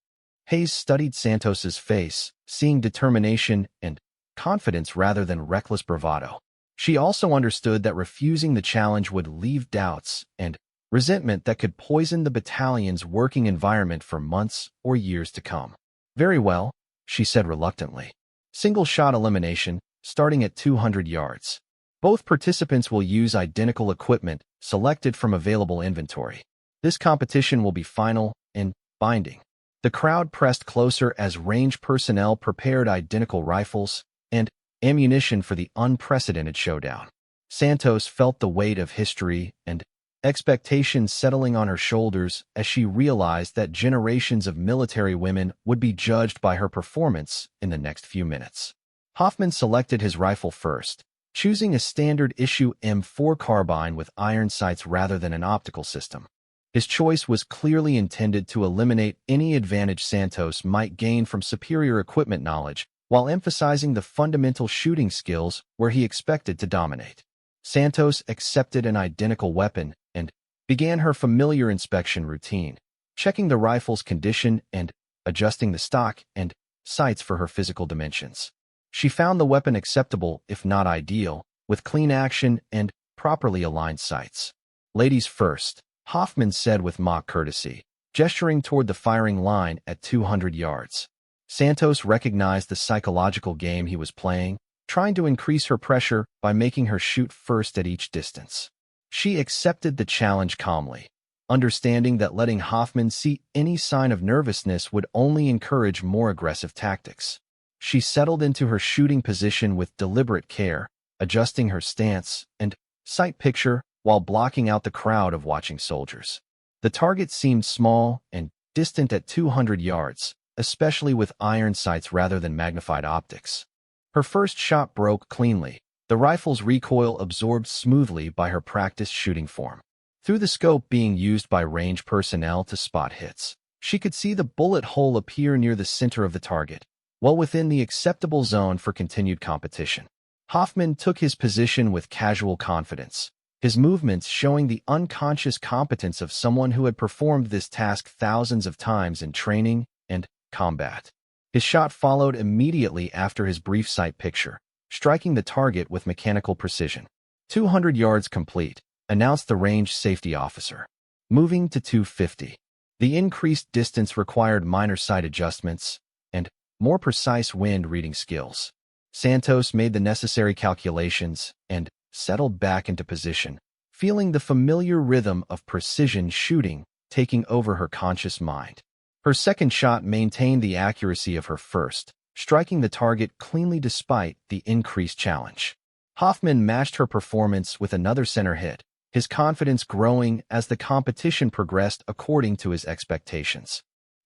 Hayes studied Santos's face, seeing determination and confidence rather than reckless bravado. She also understood that refusing the challenge would leave doubts and resentment that could poison the battalion's working environment for months or years to come. Very well, she said reluctantly. Single-shot elimination, starting at 200 yards. Both participants will use identical equipment selected from available inventory. This competition will be final and binding. The crowd pressed closer as range personnel prepared identical rifles and ammunition for the unprecedented showdown. Santos felt the weight of history and expectations settling on her shoulders as she realized that generations of military women would be judged by her performance in the next few minutes. Hoffman selected his rifle first, choosing a standard-issue M4 carbine with iron sights rather than an optical system. His choice was clearly intended to eliminate any advantage Santos might gain from superior equipment knowledge, while emphasizing the fundamental shooting skills where he expected to dominate. Santos accepted an identical weapon and began her familiar inspection routine, checking the rifle's condition and adjusting the stock and sights for her physical dimensions. She found the weapon acceptable, if not ideal, with clean action and properly aligned sights. Ladies first, Hoffman said with mock courtesy, gesturing toward the firing line at 200 yards. Santos recognized the psychological game he was playing, trying to increase her pressure by making her shoot first at each distance. She accepted the challenge calmly, understanding that letting Hoffman see any sign of nervousness would only encourage more aggressive tactics. She settled into her shooting position with deliberate care, adjusting her stance and sight picture while blocking out the crowd of watching soldiers. The target seemed small and distant at 200 yards, especially with iron sights rather than magnified optics. Her first shot broke cleanly, the rifle's recoil absorbed smoothly by her practiced shooting form. Through the scope being used by range personnel to spot hits. She could see the bullet hole appear near the center of the target, well within the acceptable zone for continued competition. Hoffman took his position with casual confidence, his movements showing the unconscious competence of someone who had performed this task thousands of times in training and combat. His shot followed immediately after his brief sight picture, striking the target with mechanical precision. 200 yards complete, announced the range safety officer. Moving to 250. The increased distance required minor sight adjustments and more precise wind reading skills. Santos made the necessary calculations and settled back into position, feeling the familiar rhythm of precision shooting taking over her conscious mind. Her second shot maintained the accuracy of her first, striking the target cleanly despite the increased challenge. Hoffman matched her performance with another center hit, his confidence growing as the competition progressed according to his expectations.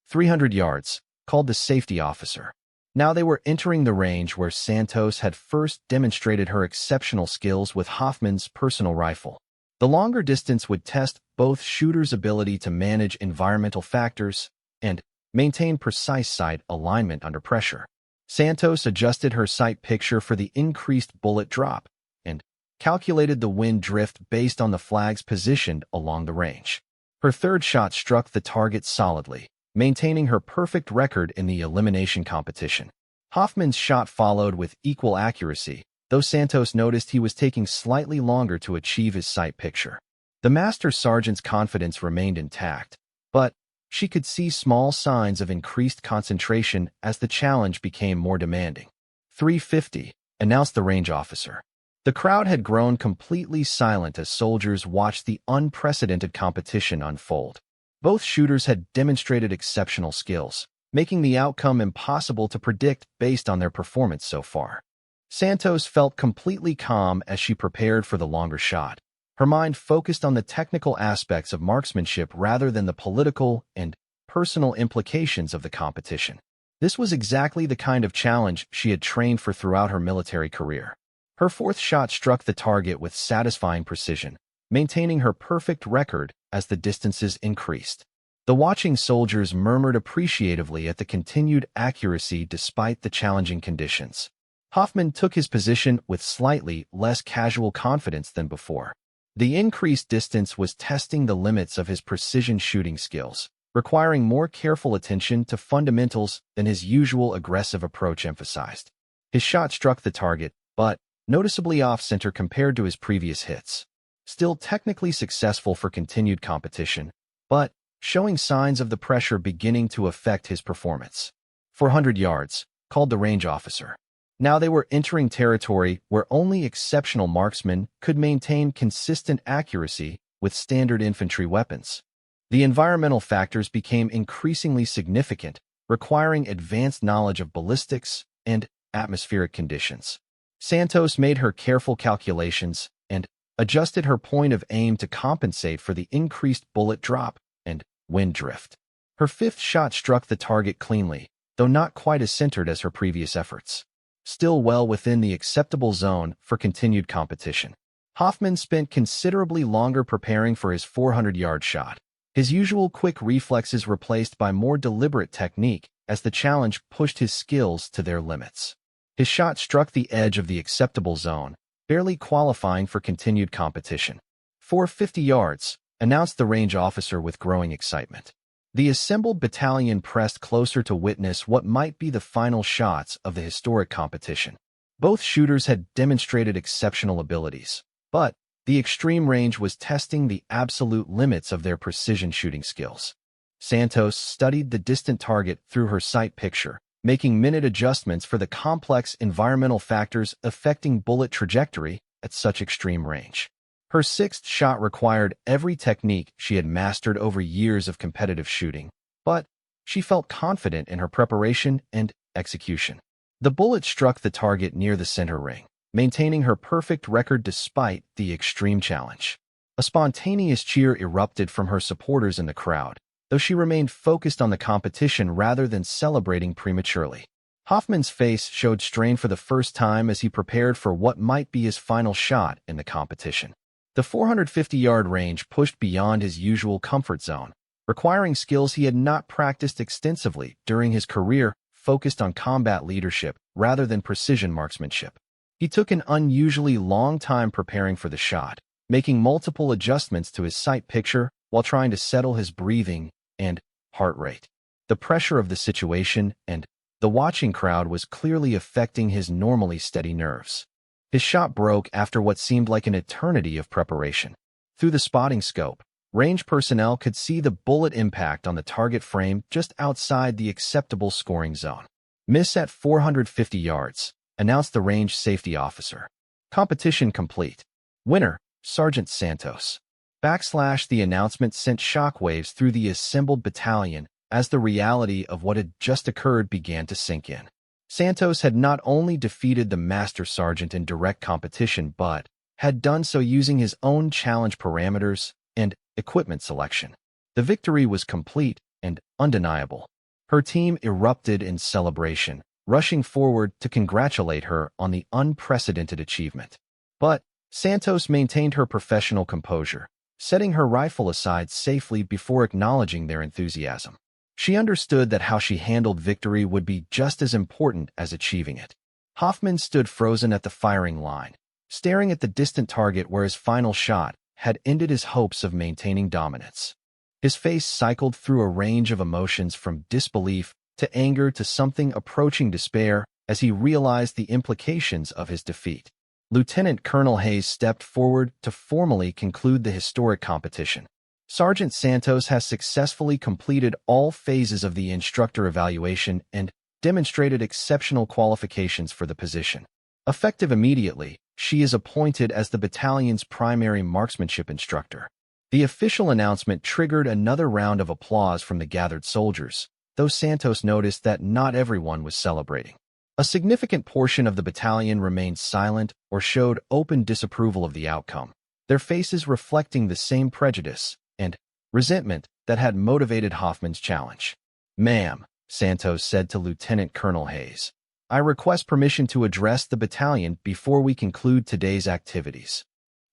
300 yards, called the safety officer. Now they were entering the range where Santos had first demonstrated her exceptional skills with Hoffman's personal rifle. The longer distance would test both shooters' ability to manage environmental factors and maintain precise sight alignment under pressure. Santos adjusted her sight picture for the increased bullet drop and calculated the wind drift based on the flags positioned along the range. Her third shot struck the target solidly, maintaining her perfect record in the elimination competition. Hoffman's shot followed with equal accuracy, though Santos noticed he was taking slightly longer to achieve his sight picture. The Master Sergeant's confidence remained intact, but she could see small signs of increased concentration as the challenge became more demanding. 350, announced the range officer. The crowd had grown completely silent as soldiers watched the unprecedented competition unfold. Both shooters had demonstrated exceptional skills, making the outcome impossible to predict based on their performance so far. Santos felt completely calm as she prepared for the longer shot. Her mind focused on the technical aspects of marksmanship rather than the political and personal implications of the competition. This was exactly the kind of challenge she had trained for throughout her military career. Her fourth shot struck the target with satisfying precision, maintaining her perfect record as the distances increased. The watching soldiers murmured appreciatively at the continued accuracy despite the challenging conditions. Hoffman took his position with slightly less casual confidence than before. The increased distance was testing the limits of his precision shooting skills, requiring more careful attention to fundamentals than his usual aggressive approach emphasized. His shot struck the target, but noticeably off-center compared to his previous hits. Still technically successful for continued competition, but showing signs of the pressure beginning to affect his performance. 400 yards, called the range officer. Now they were entering territory where only exceptional marksmen could maintain consistent accuracy with standard infantry weapons. The environmental factors became increasingly significant, requiring advanced knowledge of ballistics and atmospheric conditions. Santos made her careful calculations and adjusted her point of aim to compensate for the increased bullet drop and wind drift. Her fifth shot struck the target cleanly, though not quite as centered as her previous efforts. Still well within the acceptable zone for continued competition. Hoffman spent considerably longer preparing for his 400-yard shot, his usual quick reflexes replaced by more deliberate technique as the challenge pushed his skills to their limits. His shot struck the edge of the acceptable zone, barely qualifying for continued competition. 450 yards, announced the range officer with growing excitement. The assembled battalion pressed closer to witness what might be the final shots of the historic competition. Both shooters had demonstrated exceptional abilities, but the extreme range was testing the absolute limits of their precision shooting skills. Santos studied the distant target through her sight picture, making minute adjustments for the complex environmental factors affecting bullet trajectory at such extreme range. Her sixth shot required every technique she had mastered over years of competitive shooting, but she felt confident in her preparation and execution. The bullet struck the target near the center ring, maintaining her perfect record despite the extreme challenge. A spontaneous cheer erupted from her supporters in the crowd, though she remained focused on the competition rather than celebrating prematurely. Hoffman's face showed strain for the first time as he prepared for what might be his final shot in the competition. The 450-yard range pushed beyond his usual comfort zone, requiring skills he had not practiced extensively during his career, focused on combat leadership rather than precision marksmanship. He took an unusually long time preparing for the shot, making multiple adjustments to his sight picture while trying to settle his breathing and heart rate. The pressure of the situation and the watching crowd was clearly affecting his normally steady nerves. His shot broke after what seemed like an eternity of preparation. Through the spotting scope, range personnel could see the bullet impact on the target frame just outside the acceptable scoring zone. "Miss at 450 yards, announced the range safety officer. "Competition complete. Winner, Sergeant Santos." The announcement sent shockwaves through the assembled battalion as the reality of what had just occurred began to sink in. Santos had not only defeated the Master Sergeant in direct competition but had done so using his own challenge parameters and equipment selection. The victory was complete and undeniable. Her team erupted in celebration, rushing forward to congratulate her on the unprecedented achievement. But Santos maintained her professional composure, setting her rifle aside safely before acknowledging their enthusiasm. She understood that how she handled victory would be just as important as achieving it. Hoffman stood frozen at the firing line, staring at the distant target where his final shot had ended his hopes of maintaining dominance. His face cycled through a range of emotions from disbelief to anger to something approaching despair as he realized the implications of his defeat. Lieutenant Colonel Hayes stepped forward to formally conclude the historic competition. "Sergeant Santos has successfully completed all phases of the instructor evaluation and demonstrated exceptional qualifications for the position. Effective immediately, she is appointed as the battalion's primary marksmanship instructor." The official announcement triggered another round of applause from the gathered soldiers, though Santos noticed that not everyone was celebrating. A significant portion of the battalion remained silent or showed open disapproval of the outcome, their faces reflecting the same prejudice and resentment that had motivated Hoffman's challenge. "Ma'am," Santos said to Lieutenant Colonel Hayes, "I request permission to address the battalion before we conclude today's activities."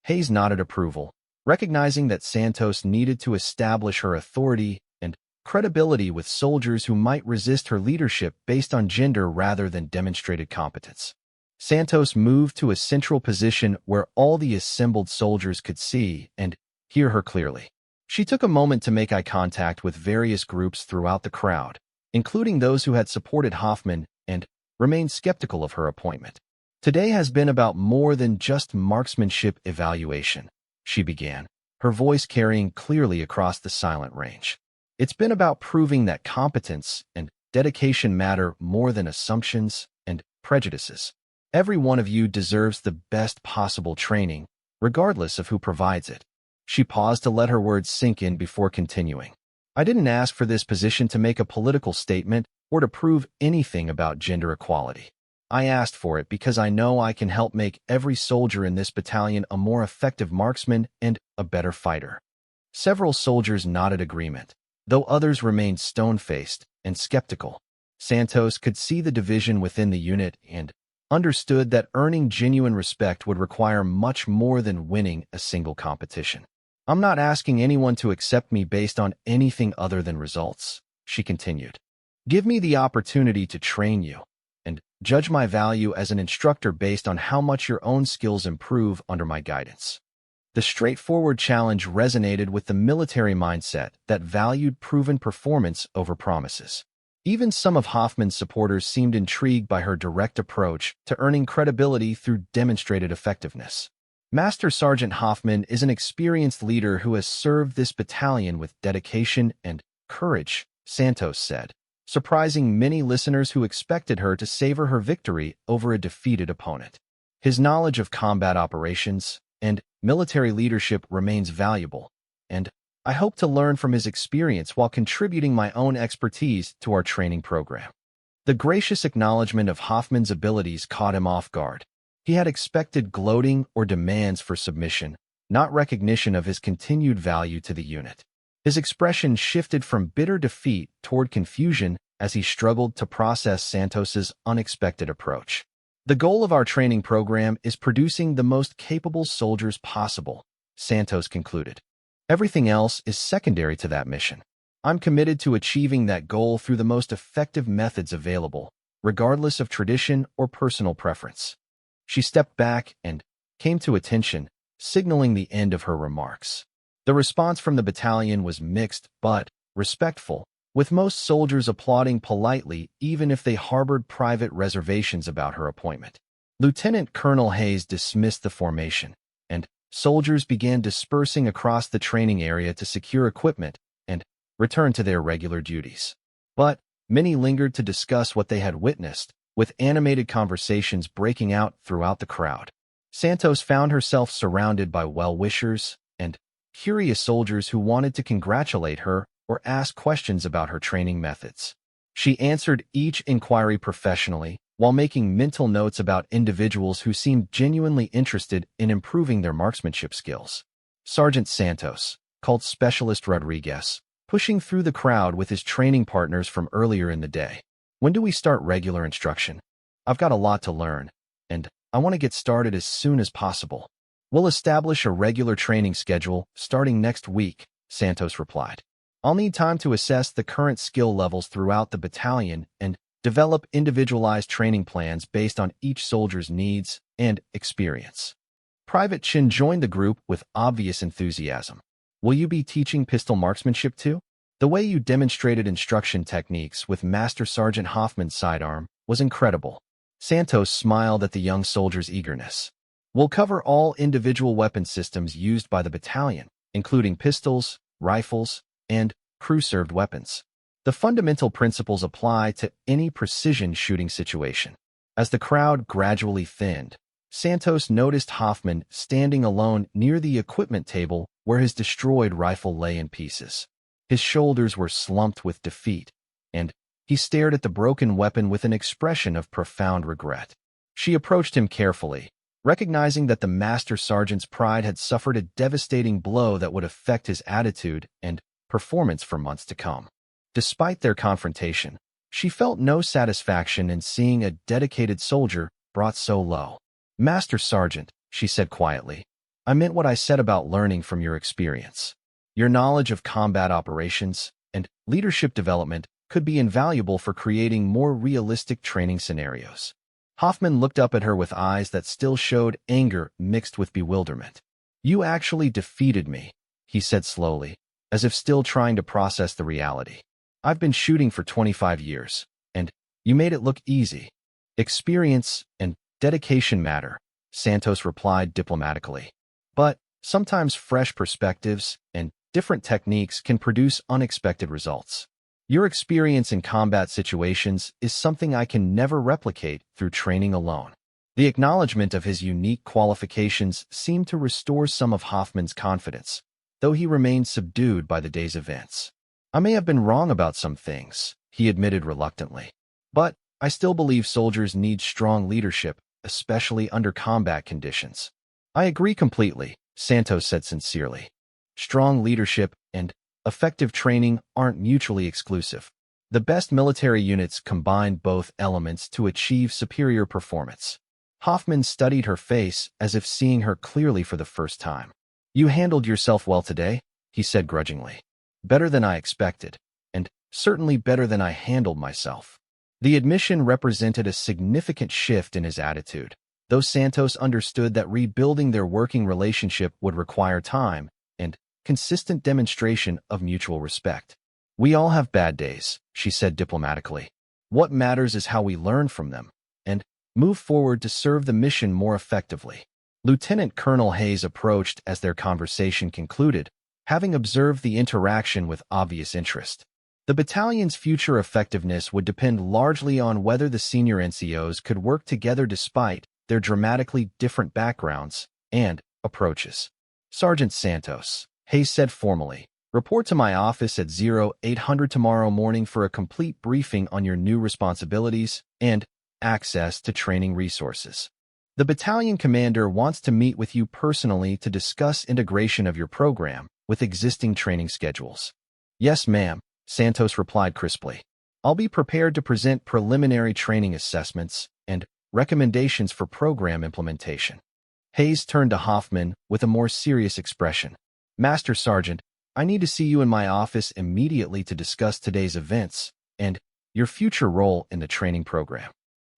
Hayes nodded approval, recognizing that Santos needed to establish her authority and credibility with soldiers who might resist her leadership based on gender rather than demonstrated competence. Santos moved to a central position where all the assembled soldiers could see and hear her clearly. She took a moment to make eye contact with various groups throughout the crowd, including those who had supported Hoffman and remained skeptical of her appointment. "Today has been about more than just marksmanship evaluation," she began, her voice carrying clearly across the silent range. "It's been about proving that competence and dedication matter more than assumptions and prejudices. Every one of you deserves the best possible training, regardless of who provides it." She paused to let her words sink in before continuing. "I didn't ask for this position to make a political statement or to prove anything about gender equality. I asked for it because I know I can help make every soldier in this battalion a more effective marksman and a better fighter." Several soldiers nodded agreement, though others remained stone-faced and skeptical. Santos could see the division within the unit and understood that earning genuine respect would require much more than winning a single competition. "I'm not asking anyone to accept me based on anything other than results," she continued. "Give me the opportunity to train you and judge my value as an instructor based on how much your own skills improve under my guidance." The straightforward challenge resonated with the military mindset that valued proven performance over promises. Even some of Hoffman's supporters seemed intrigued by her direct approach to earning credibility through demonstrated effectiveness. "Master Sergeant Hoffman is an experienced leader who has served this battalion with dedication and courage," Santos said, surprising many listeners who expected her to savor her victory over a defeated opponent. "His knowledge of combat operations and military leadership remains valuable, and I hope to learn from his experience while contributing my own expertise to our training program." The gracious acknowledgement of Hoffman's abilities caught him off guard. He had expected gloating or demands for submission, not recognition of his continued value to the unit. His expression shifted from bitter defeat toward confusion as he struggled to process Santos's unexpected approach. "The goal of our training program is producing the most capable soldiers possible," Santos concluded. "Everything else is secondary to that mission." I'm committed to achieving that goal through the most effective methods available, regardless of tradition or personal preference. She stepped back and came to attention, signaling the end of her remarks. The response from the battalion was mixed but respectful, with most soldiers applauding politely even if they harbored private reservations about her appointment. Lieutenant Colonel Hayes dismissed the formation, and soldiers began dispersing across the training area to secure equipment and return to their regular duties. But many lingered to discuss what they had witnessed, with animated conversations breaking out throughout the crowd. Santos found herself surrounded by well-wishers and curious soldiers who wanted to congratulate her or ask questions about her training methods. She answered each inquiry professionally, while making mental notes about individuals who seemed genuinely interested in improving their marksmanship skills. Sergeant Santos, called Specialist Rodriguez, pushing through the crowd with his training partners from earlier in the day. When do we start regular instruction? I've got a lot to learn, and I want to get started as soon as possible. We'll establish a regular training schedule starting next week, Santos replied. I'll need time to assess the current skill levels throughout the battalion and develop individualized training plans based on each soldier's needs and experience. Private Chin joined the group with obvious enthusiasm. Will you be teaching pistol marksmanship too? The way you demonstrated instruction techniques with Master Sergeant Hoffman's sidearm was incredible. Santos smiled at the young soldier's eagerness. We'll cover all individual weapon systems used by the battalion, including pistols, rifles, and crew-served weapons. The fundamental principles apply to any precision shooting situation. As the crowd gradually thinned, Santos noticed Hoffman standing alone near the equipment table where his destroyed rifle lay in pieces. His shoulders were slumped with defeat, and he stared at the broken weapon with an expression of profound regret. She approached him carefully, recognizing that the Master Sergeant's pride had suffered a devastating blow that would affect his attitude and performance for months to come. Despite their confrontation, she felt no satisfaction in seeing a dedicated soldier brought so low. Master Sergeant, she said quietly, I meant what I said about learning from your experience. Your knowledge of combat operations and leadership development could be invaluable for creating more realistic training scenarios. Hoffman looked up at her with eyes that still showed anger mixed with bewilderment. You actually defeated me, he said slowly, as if still trying to process the reality. I've been shooting for 25 years, and you made it look easy. Experience and dedication matter, Santos replied diplomatically. But sometimes fresh perspectives and different techniques can produce unexpected results. Your experience in combat situations is something I can never replicate through training alone. The acknowledgement of his unique qualifications seemed to restore some of Hoffman's confidence, though he remained subdued by the day's events. I may have been wrong about some things, he admitted reluctantly. But I still believe soldiers need strong leadership, especially under combat conditions. I agree completely, Santos said sincerely. Strong leadership and effective training aren't mutually exclusive. The best military units combine both elements to achieve superior performance. Hoffman studied her face as if seeing her clearly for the first time. You handled yourself well today, he said grudgingly. Better than I expected, and certainly better than I handled myself. The admission represented a significant shift in his attitude, though Santos understood that rebuilding their working relationship would require time and consistent demonstration of mutual respect. We all have bad days, she said diplomatically. What matters is how we learn from them and move forward to serve the mission more effectively. Lieutenant Colonel Hayes approached as their conversation concluded, having observed the interaction with obvious interest. The battalion's future effectiveness would depend largely on whether the senior NCOs could work together despite their dramatically different backgrounds and approaches. Sergeant Santos, Hayes said formally, report to my office at 0800 tomorrow morning for a complete briefing on your new responsibilities and access to training resources. The battalion commander wants to meet with you personally to discuss integration of your program with existing training schedules. Yes, ma'am, Santos replied crisply. I'll be prepared to present preliminary training assessments and recommendations for program implementation. Hayes turned to Hoffman with a more serious expression. Master Sergeant, I need to see you in my office immediately to discuss today's events and your future role in the training program."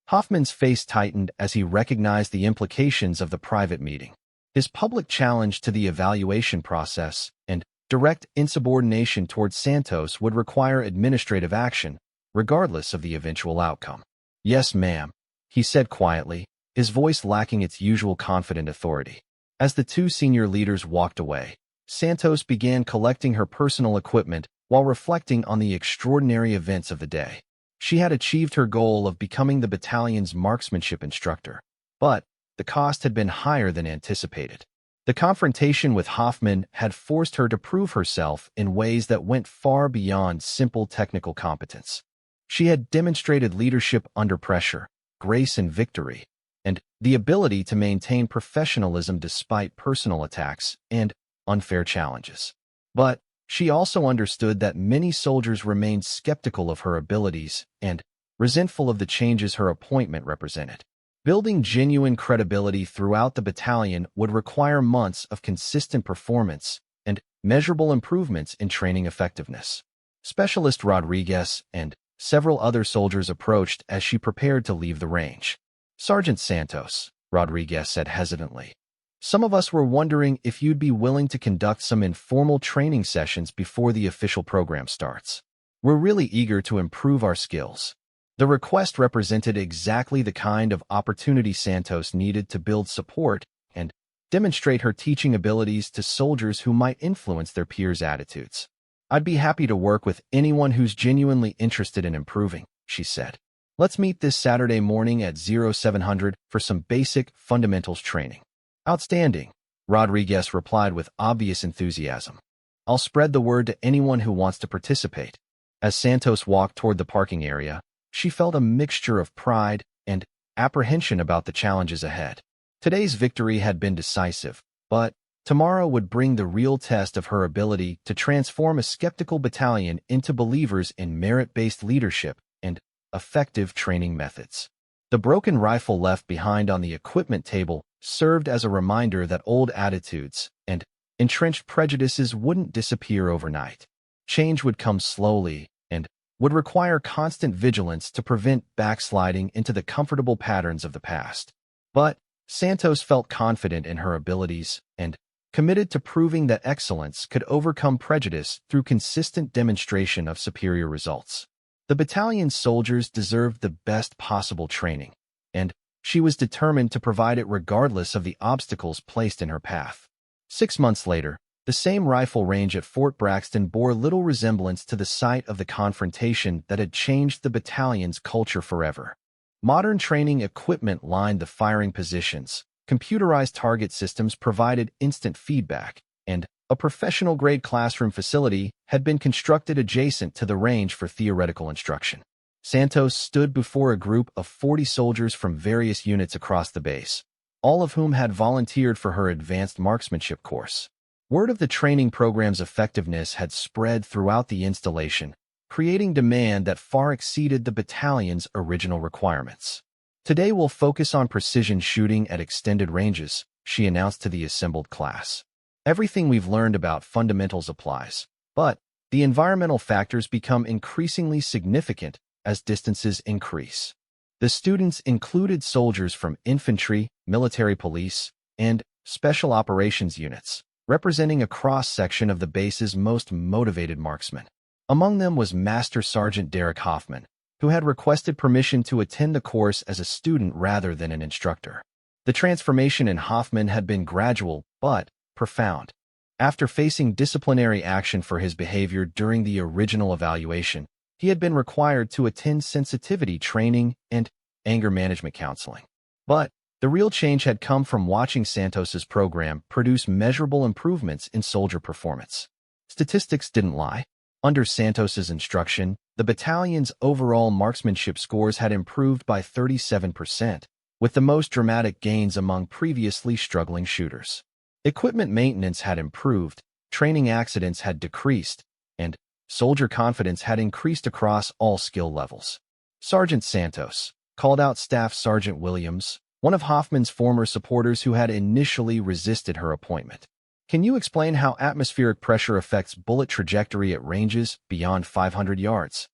Hoffman's face tightened as he recognized the implications of the private meeting. His public challenge to the evaluation process and direct insubordination towards Santos would require administrative action, regardless of the eventual outcome. "Yes, ma'am," he said quietly, his voice lacking its usual confident authority. As the two senior leaders walked away, Santos began collecting her personal equipment while reflecting on the extraordinary events of the day. She had achieved her goal of becoming the battalion's marksmanship instructor, but the cost had been higher than anticipated. The confrontation with Hoffman had forced her to prove herself in ways that went far beyond simple technical competence. She had demonstrated leadership under pressure, grace in victory, and the ability to maintain professionalism despite personal attacks and unfair challenges. But she also understood that many soldiers remained skeptical of her abilities and resentful of the changes her appointment represented. Building genuine credibility throughout the battalion would require months of consistent performance and measurable improvements in training effectiveness. Specialist Rodriguez and several other soldiers approached as she prepared to leave the range. "Sergeant Santos," Rodriguez said hesitantly, "some of us were wondering if you'd be willing to conduct some informal training sessions before the official program starts. We're really eager to improve our skills." The request represented exactly the kind of opportunity Santos needed to build support and demonstrate her teaching abilities to soldiers who might influence their peers' attitudes. "I'd be happy to work with anyone who's genuinely interested in improving," she said. "Let's meet this Saturday morning at 0700 for some basic fundamentals training." "Outstanding," Rodriguez replied with obvious enthusiasm. "I'll spread the word to anyone who wants to participate." As Santos walked toward the parking area, she felt a mixture of pride and apprehension about the challenges ahead. Today's victory had been decisive, but tomorrow would bring the real test of her ability to transform a skeptical battalion into believers in merit-based leadership and effective training methods. The broken rifle left behind on the equipment table served as a reminder that old attitudes and entrenched prejudices wouldn't disappear overnight. Change would come slowly and would require constant vigilance to prevent backsliding into the comfortable patterns of the past. But Santos felt confident in her abilities and committed to proving that excellence could overcome prejudice through consistent demonstration of superior results. The battalion's soldiers deserved the best possible training, and she was determined to provide it regardless of the obstacles placed in her path. 6 months later, the same rifle range at Fort Braxton bore little resemblance to the site of the confrontation that had changed the battalion's culture forever. Modern training equipment lined the firing positions, computerized target systems provided instant feedback, and a professional-grade classroom facility had been constructed adjacent to the range for theoretical instruction. Santos stood before a group of 40 soldiers from various units across the base, all of whom had volunteered for her advanced marksmanship course. Word of the training program's effectiveness had spread throughout the installation, creating demand that far exceeded the battalion's original requirements. "Today we'll focus on precision shooting at extended ranges," she announced to the assembled class. "Everything we've learned about fundamentals applies, but the environmental factors become increasingly significant as distances increase." The students included soldiers from infantry, military police, and special operations units, representing a cross-section of the base's most motivated marksmen. Among them was Master Sergeant Derek Hoffman, who had requested permission to attend the course as a student rather than an instructor. The transformation in Hoffman had been gradual but profound. After facing disciplinary action for his behavior during the original evaluation, he had been required to attend sensitivity training and anger management counseling. But the real change had come from watching Santos's program produce measurable improvements in soldier performance. Statistics didn't lie. Under Santos's instruction, the battalion's overall marksmanship scores had improved by 37%, with the most dramatic gains among previously struggling shooters. Equipment maintenance had improved, training accidents had decreased, and soldier confidence had increased across all skill levels. "Sergeant Santos," called out Staff Sergeant Williams, one of Hoffman's former supporters who had initially resisted her appointment. Can you explain how atmospheric pressure affects bullet trajectory at ranges beyond 500 yards?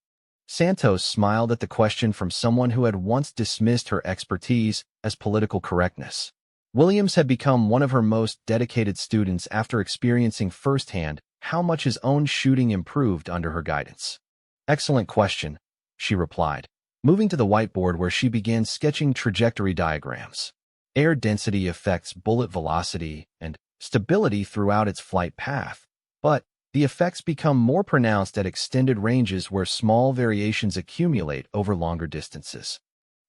Santos smiled at the question from someone who had once dismissed her expertise as political correctness. Williams had become one of her most dedicated students after experiencing firsthand how much his own shooting improved under her guidance. Excellent question, she replied, moving to the whiteboard where she began sketching trajectory diagrams. Air density affects bullet velocity and stability throughout its flight path, but the effects become more pronounced at extended ranges where small variations accumulate over longer distances.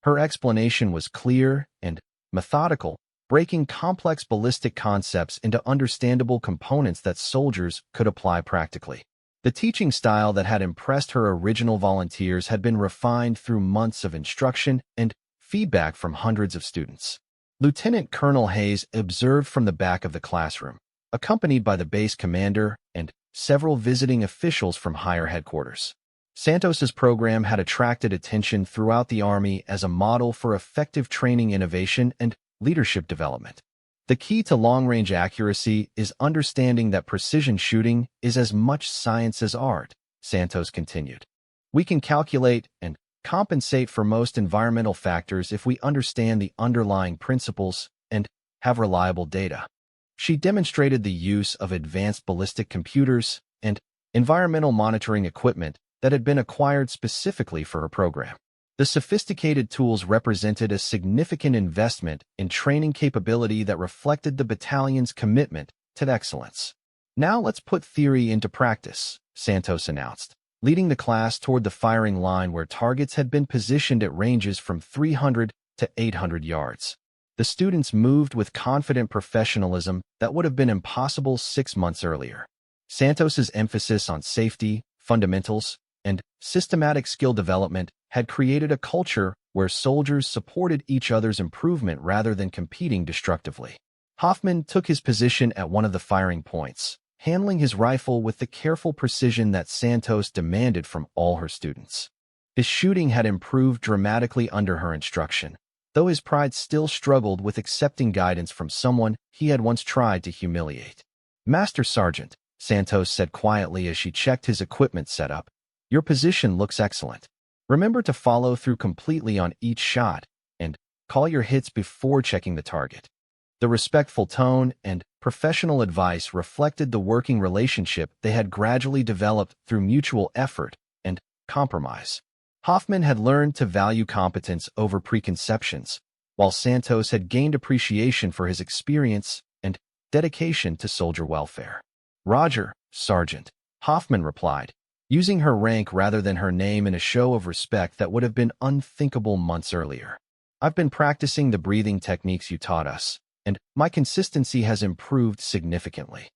Her explanation was clear and methodical, breaking complex ballistic concepts into understandable components that soldiers could apply practically. The teaching style that had impressed her original volunteers had been refined through months of instruction and feedback from hundreds of students. Lieutenant Colonel Hayes observed from the back of the classroom, accompanied by the base commander and several visiting officials from higher headquarters. Santos's program had attracted attention throughout the Army as a model for effective training innovation and leadership development. The key to long-range accuracy is understanding that precision shooting is as much science as art, Santos continued. We can calculate and compensate for most environmental factors if we understand the underlying principles and have reliable data. She demonstrated the use of advanced ballistic computers and environmental monitoring equipment that had been acquired specifically for her program. The sophisticated tools represented a significant investment in training capability that reflected the battalion's commitment to excellence. Now let's put theory into practice, Santos announced, leading the class toward the firing line where targets had been positioned at ranges from 300 to 800 yards. The students moved with confident professionalism that would have been impossible 6 months earlier. Santos's emphasis on safety, fundamentals, and systematic skill development had created a culture where soldiers supported each other's improvement rather than competing destructively. Hoffman took his position at one of the firing points, handling his rifle with the careful precision that Santos demanded from all her students. His shooting had improved dramatically under her instruction, though his pride still struggled with accepting guidance from someone he had once tried to humiliate. "Master Sergeant," Santos said quietly as she checked his equipment setup, "your position looks excellent. Remember to follow through completely on each shot and call your hits before checking the target." The respectful tone and professional advice reflected the working relationship they had gradually developed through mutual effort and compromise. Hoffman had learned to value competence over preconceptions, while Santos had gained appreciation for his experience and dedication to soldier welfare. "Roger, Sergeant," Hoffman replied, using her rank rather than her name in a show of respect that would have been unthinkable months earlier. "I've been practicing the breathing techniques you taught us, and my consistency has improved significantly."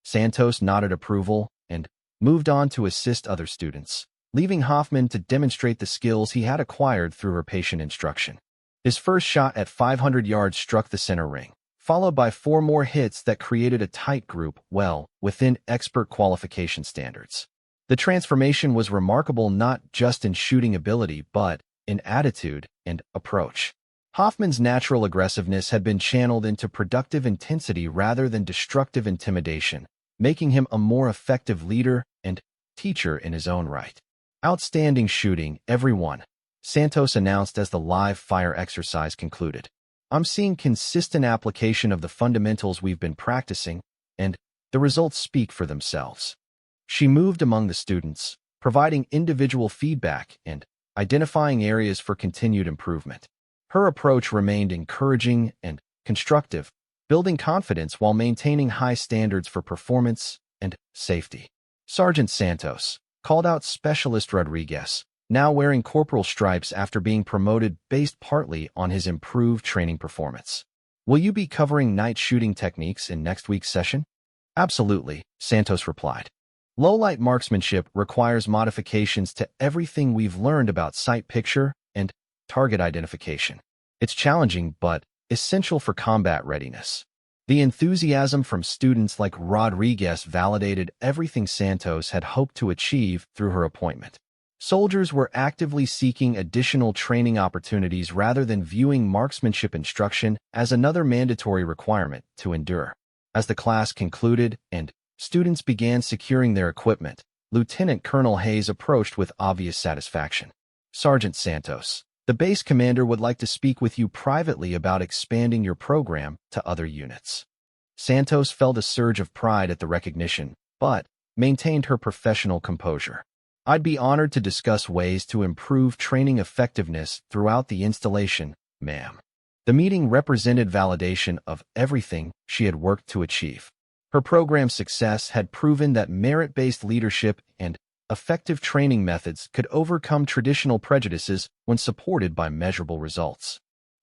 Santos nodded approval and moved on to assist other students, leaving Hoffman to demonstrate the skills he had acquired through her patient instruction. His first shot at 500 yards struck the center ring, followed by 4 more hits that created a tight group well within expert qualification standards. The transformation was remarkable not just in shooting ability but in attitude and approach. Hoffman's natural aggressiveness had been channeled into productive intensity rather than destructive intimidation, making him a more effective leader and teacher in his own right. "Outstanding shooting, everyone," Santos announced as the live fire exercise concluded. "I'm seeing consistent application of the fundamentals we've been practicing, and the results speak for themselves." She moved among the students, providing individual feedback and identifying areas for continued improvement. Her approach remained encouraging and constructive, building confidence while maintaining high standards for performance and safety. "Sergeant Santos," called out Specialist Rodriguez, now wearing corporal stripes after being promoted based partly on his improved training performance. "Will you be covering night shooting techniques in next week's session?" "Absolutely," Santos replied. "Low-light marksmanship requires modifications to everything we've learned about sight picture and target identification. It's challenging but essential for combat readiness." The enthusiasm from students like Rodriguez validated everything Santos had hoped to achieve through her appointment. Soldiers were actively seeking additional training opportunities rather than viewing marksmanship instruction as another mandatory requirement to endure. As the class concluded and students began securing their equipment, Lieutenant Colonel Hayes approached with obvious satisfaction. "Sergeant Santos, the base commander would like to speak with you privately about expanding your program to other units." Santos felt a surge of pride at the recognition, but maintained her professional composure. "I'd be honored to discuss ways to improve training effectiveness throughout the installation, ma'am." The meeting represented validation of everything she had worked to achieve. Her program's success had proven that merit-based leadership and effective training methods could overcome traditional prejudices when supported by measurable results.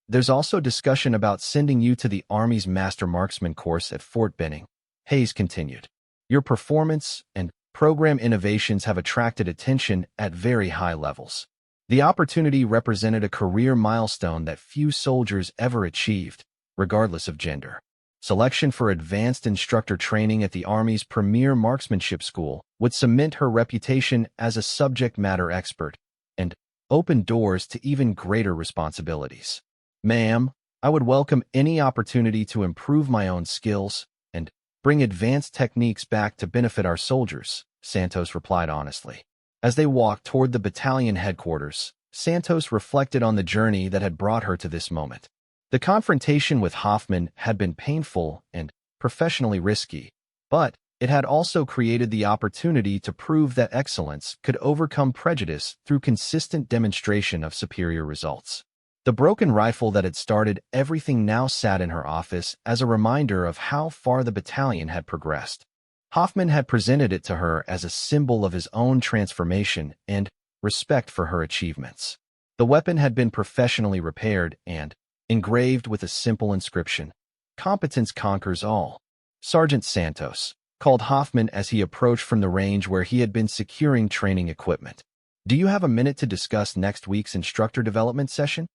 "There's also discussion about sending you to the Army's Master Marksman course at Fort Benning," Hayes continued. "Your performance and program innovations have attracted attention at very high levels." The opportunity represented a career milestone that few soldiers ever achieved, regardless of gender. Selection for advanced instructor training at the Army's premier marksmanship school would cement her reputation as a subject matter expert and open doors to even greater responsibilities. "Ma'am, I would welcome any opportunity to improve my own skills and bring advanced techniques back to benefit our soldiers," Santos replied honestly. As they walked toward the battalion headquarters, Santos reflected on the journey that had brought her to this moment. The confrontation with Hoffman had been painful and professionally risky, but it had also created the opportunity to prove that excellence could overcome prejudice through consistent demonstration of superior results. The broken rifle that had started everything now sat in her office as a reminder of how far the battalion had progressed. Hoffman had presented it to her as a symbol of his own transformation and respect for her achievements. The weapon had been professionally repaired and engraved with a simple inscription, "Competence conquers all." "Sergeant Santos," called Hoffman as he approached from the range where he had been securing training equipment. "Do you have a minute to discuss next week's instructor development session?"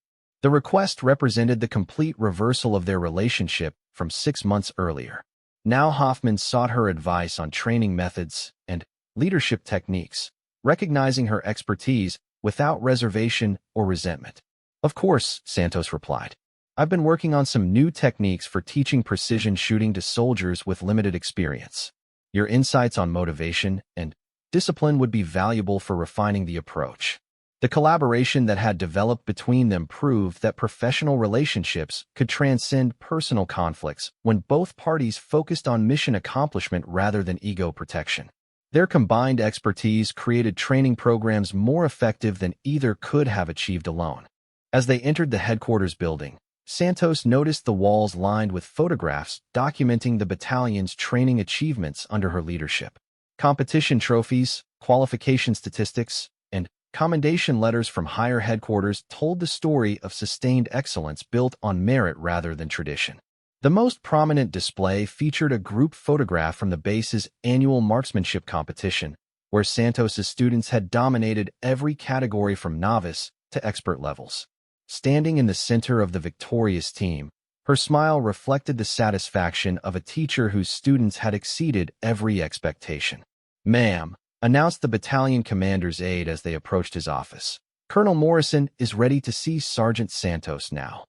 The request represented the complete reversal of their relationship from 6 months earlier. Now Hoffman sought her advice on training methods and leadership techniques, recognizing her expertise without reservation or resentment. "Of course," Santos replied. "I've been working on some new techniques for teaching precision shooting to soldiers with limited experience. Your insights on motivation and discipline would be valuable for refining the approach." The collaboration that had developed between them proved that professional relationships could transcend personal conflicts when both parties focused on mission accomplishment rather than ego protection. Their combined expertise created training programs more effective than either could have achieved alone. As they entered the headquarters building, Santos noticed the walls lined with photographs documenting the battalion's training achievements under her leadership. Competition trophies, qualification statistics, and commendation letters from higher headquarters told the story of sustained excellence built on merit rather than tradition. The most prominent display featured a group photograph from the base's annual marksmanship competition, where Santos's students had dominated every category from novice to expert levels. Standing in the center of the victorious team, her smile reflected the satisfaction of a teacher whose students had exceeded every expectation. "Ma'am," announced the battalion commander's aide as they approached his office, "Colonel Morrison is ready to see Sergeant Santos now."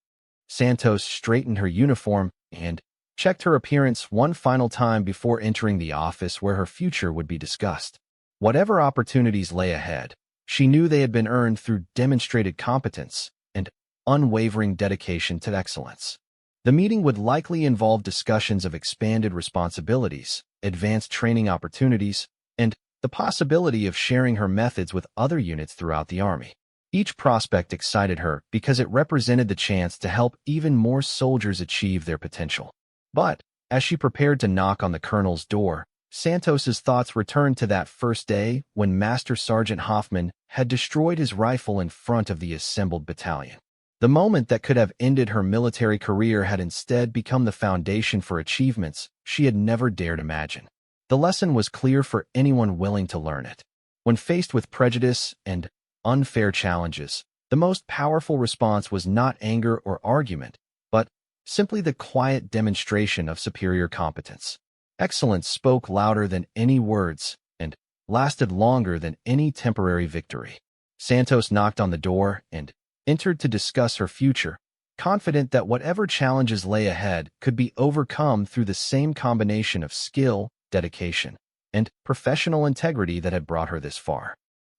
Santos straightened her uniform and checked her appearance one final time before entering the office where her future would be discussed. Whatever opportunities lay ahead, she knew they had been earned through demonstrated competence and unwavering dedication to excellence. The meeting would likely involve discussions of expanded responsibilities, advanced training opportunities, and the possibility of sharing her methods with other units throughout the Army. Each prospect excited her because it represented the chance to help even more soldiers achieve their potential. But as she prepared to knock on the colonel's door, Santos's thoughts returned to that first day when Master Sergeant Hoffman had destroyed his rifle in front of the assembled battalion. The moment that could have ended her military career had instead become the foundation for achievements she had never dared imagine. The lesson was clear for anyone willing to learn it. When faced with prejudice and unfair challenges, the most powerful response was not anger or argument, but simply the quiet demonstration of superior competence. Excellence spoke louder than any words and lasted longer than any temporary victory. Santos knocked on the door and entered to discuss her future, confident that whatever challenges lay ahead could be overcome through the same combination of skill, dedication, and professional integrity that had brought her this far.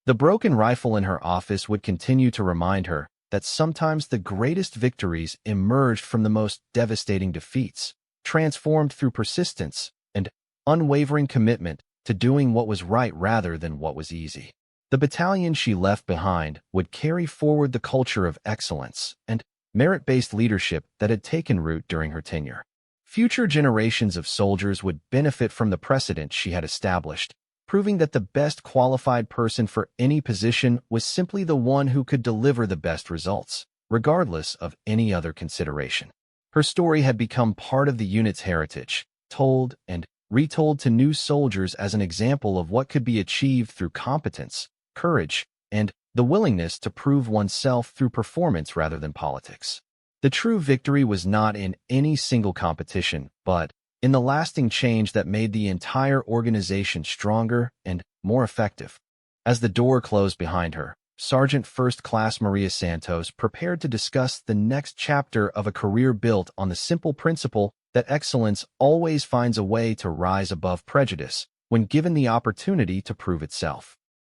The broken rifle in her office would continue to remind her that sometimes the greatest victories emerged from the most devastating defeats, transformed through persistence and unwavering commitment to doing what was right rather than what was easy. The battalion she left behind would carry forward the culture of excellence and merit-based leadership that had taken root during her tenure. Future generations of soldiers would benefit from the precedent she had established, proving that the best qualified person for any position was simply the one who could deliver the best results, regardless of any other consideration. Her story had become part of the unit's heritage, told and retold to new soldiers as an example of what could be achieved through competence, courage, and the willingness to prove oneself through performance rather than politics. The true victory was not in any single competition, but in the lasting change that made the entire organization stronger and more effective. As the door closed behind her, Sergeant First Class Maria Santos prepared to discuss the next chapter of a career built on the simple principle that excellence always finds a way to rise above prejudice when given the opportunity to prove itself.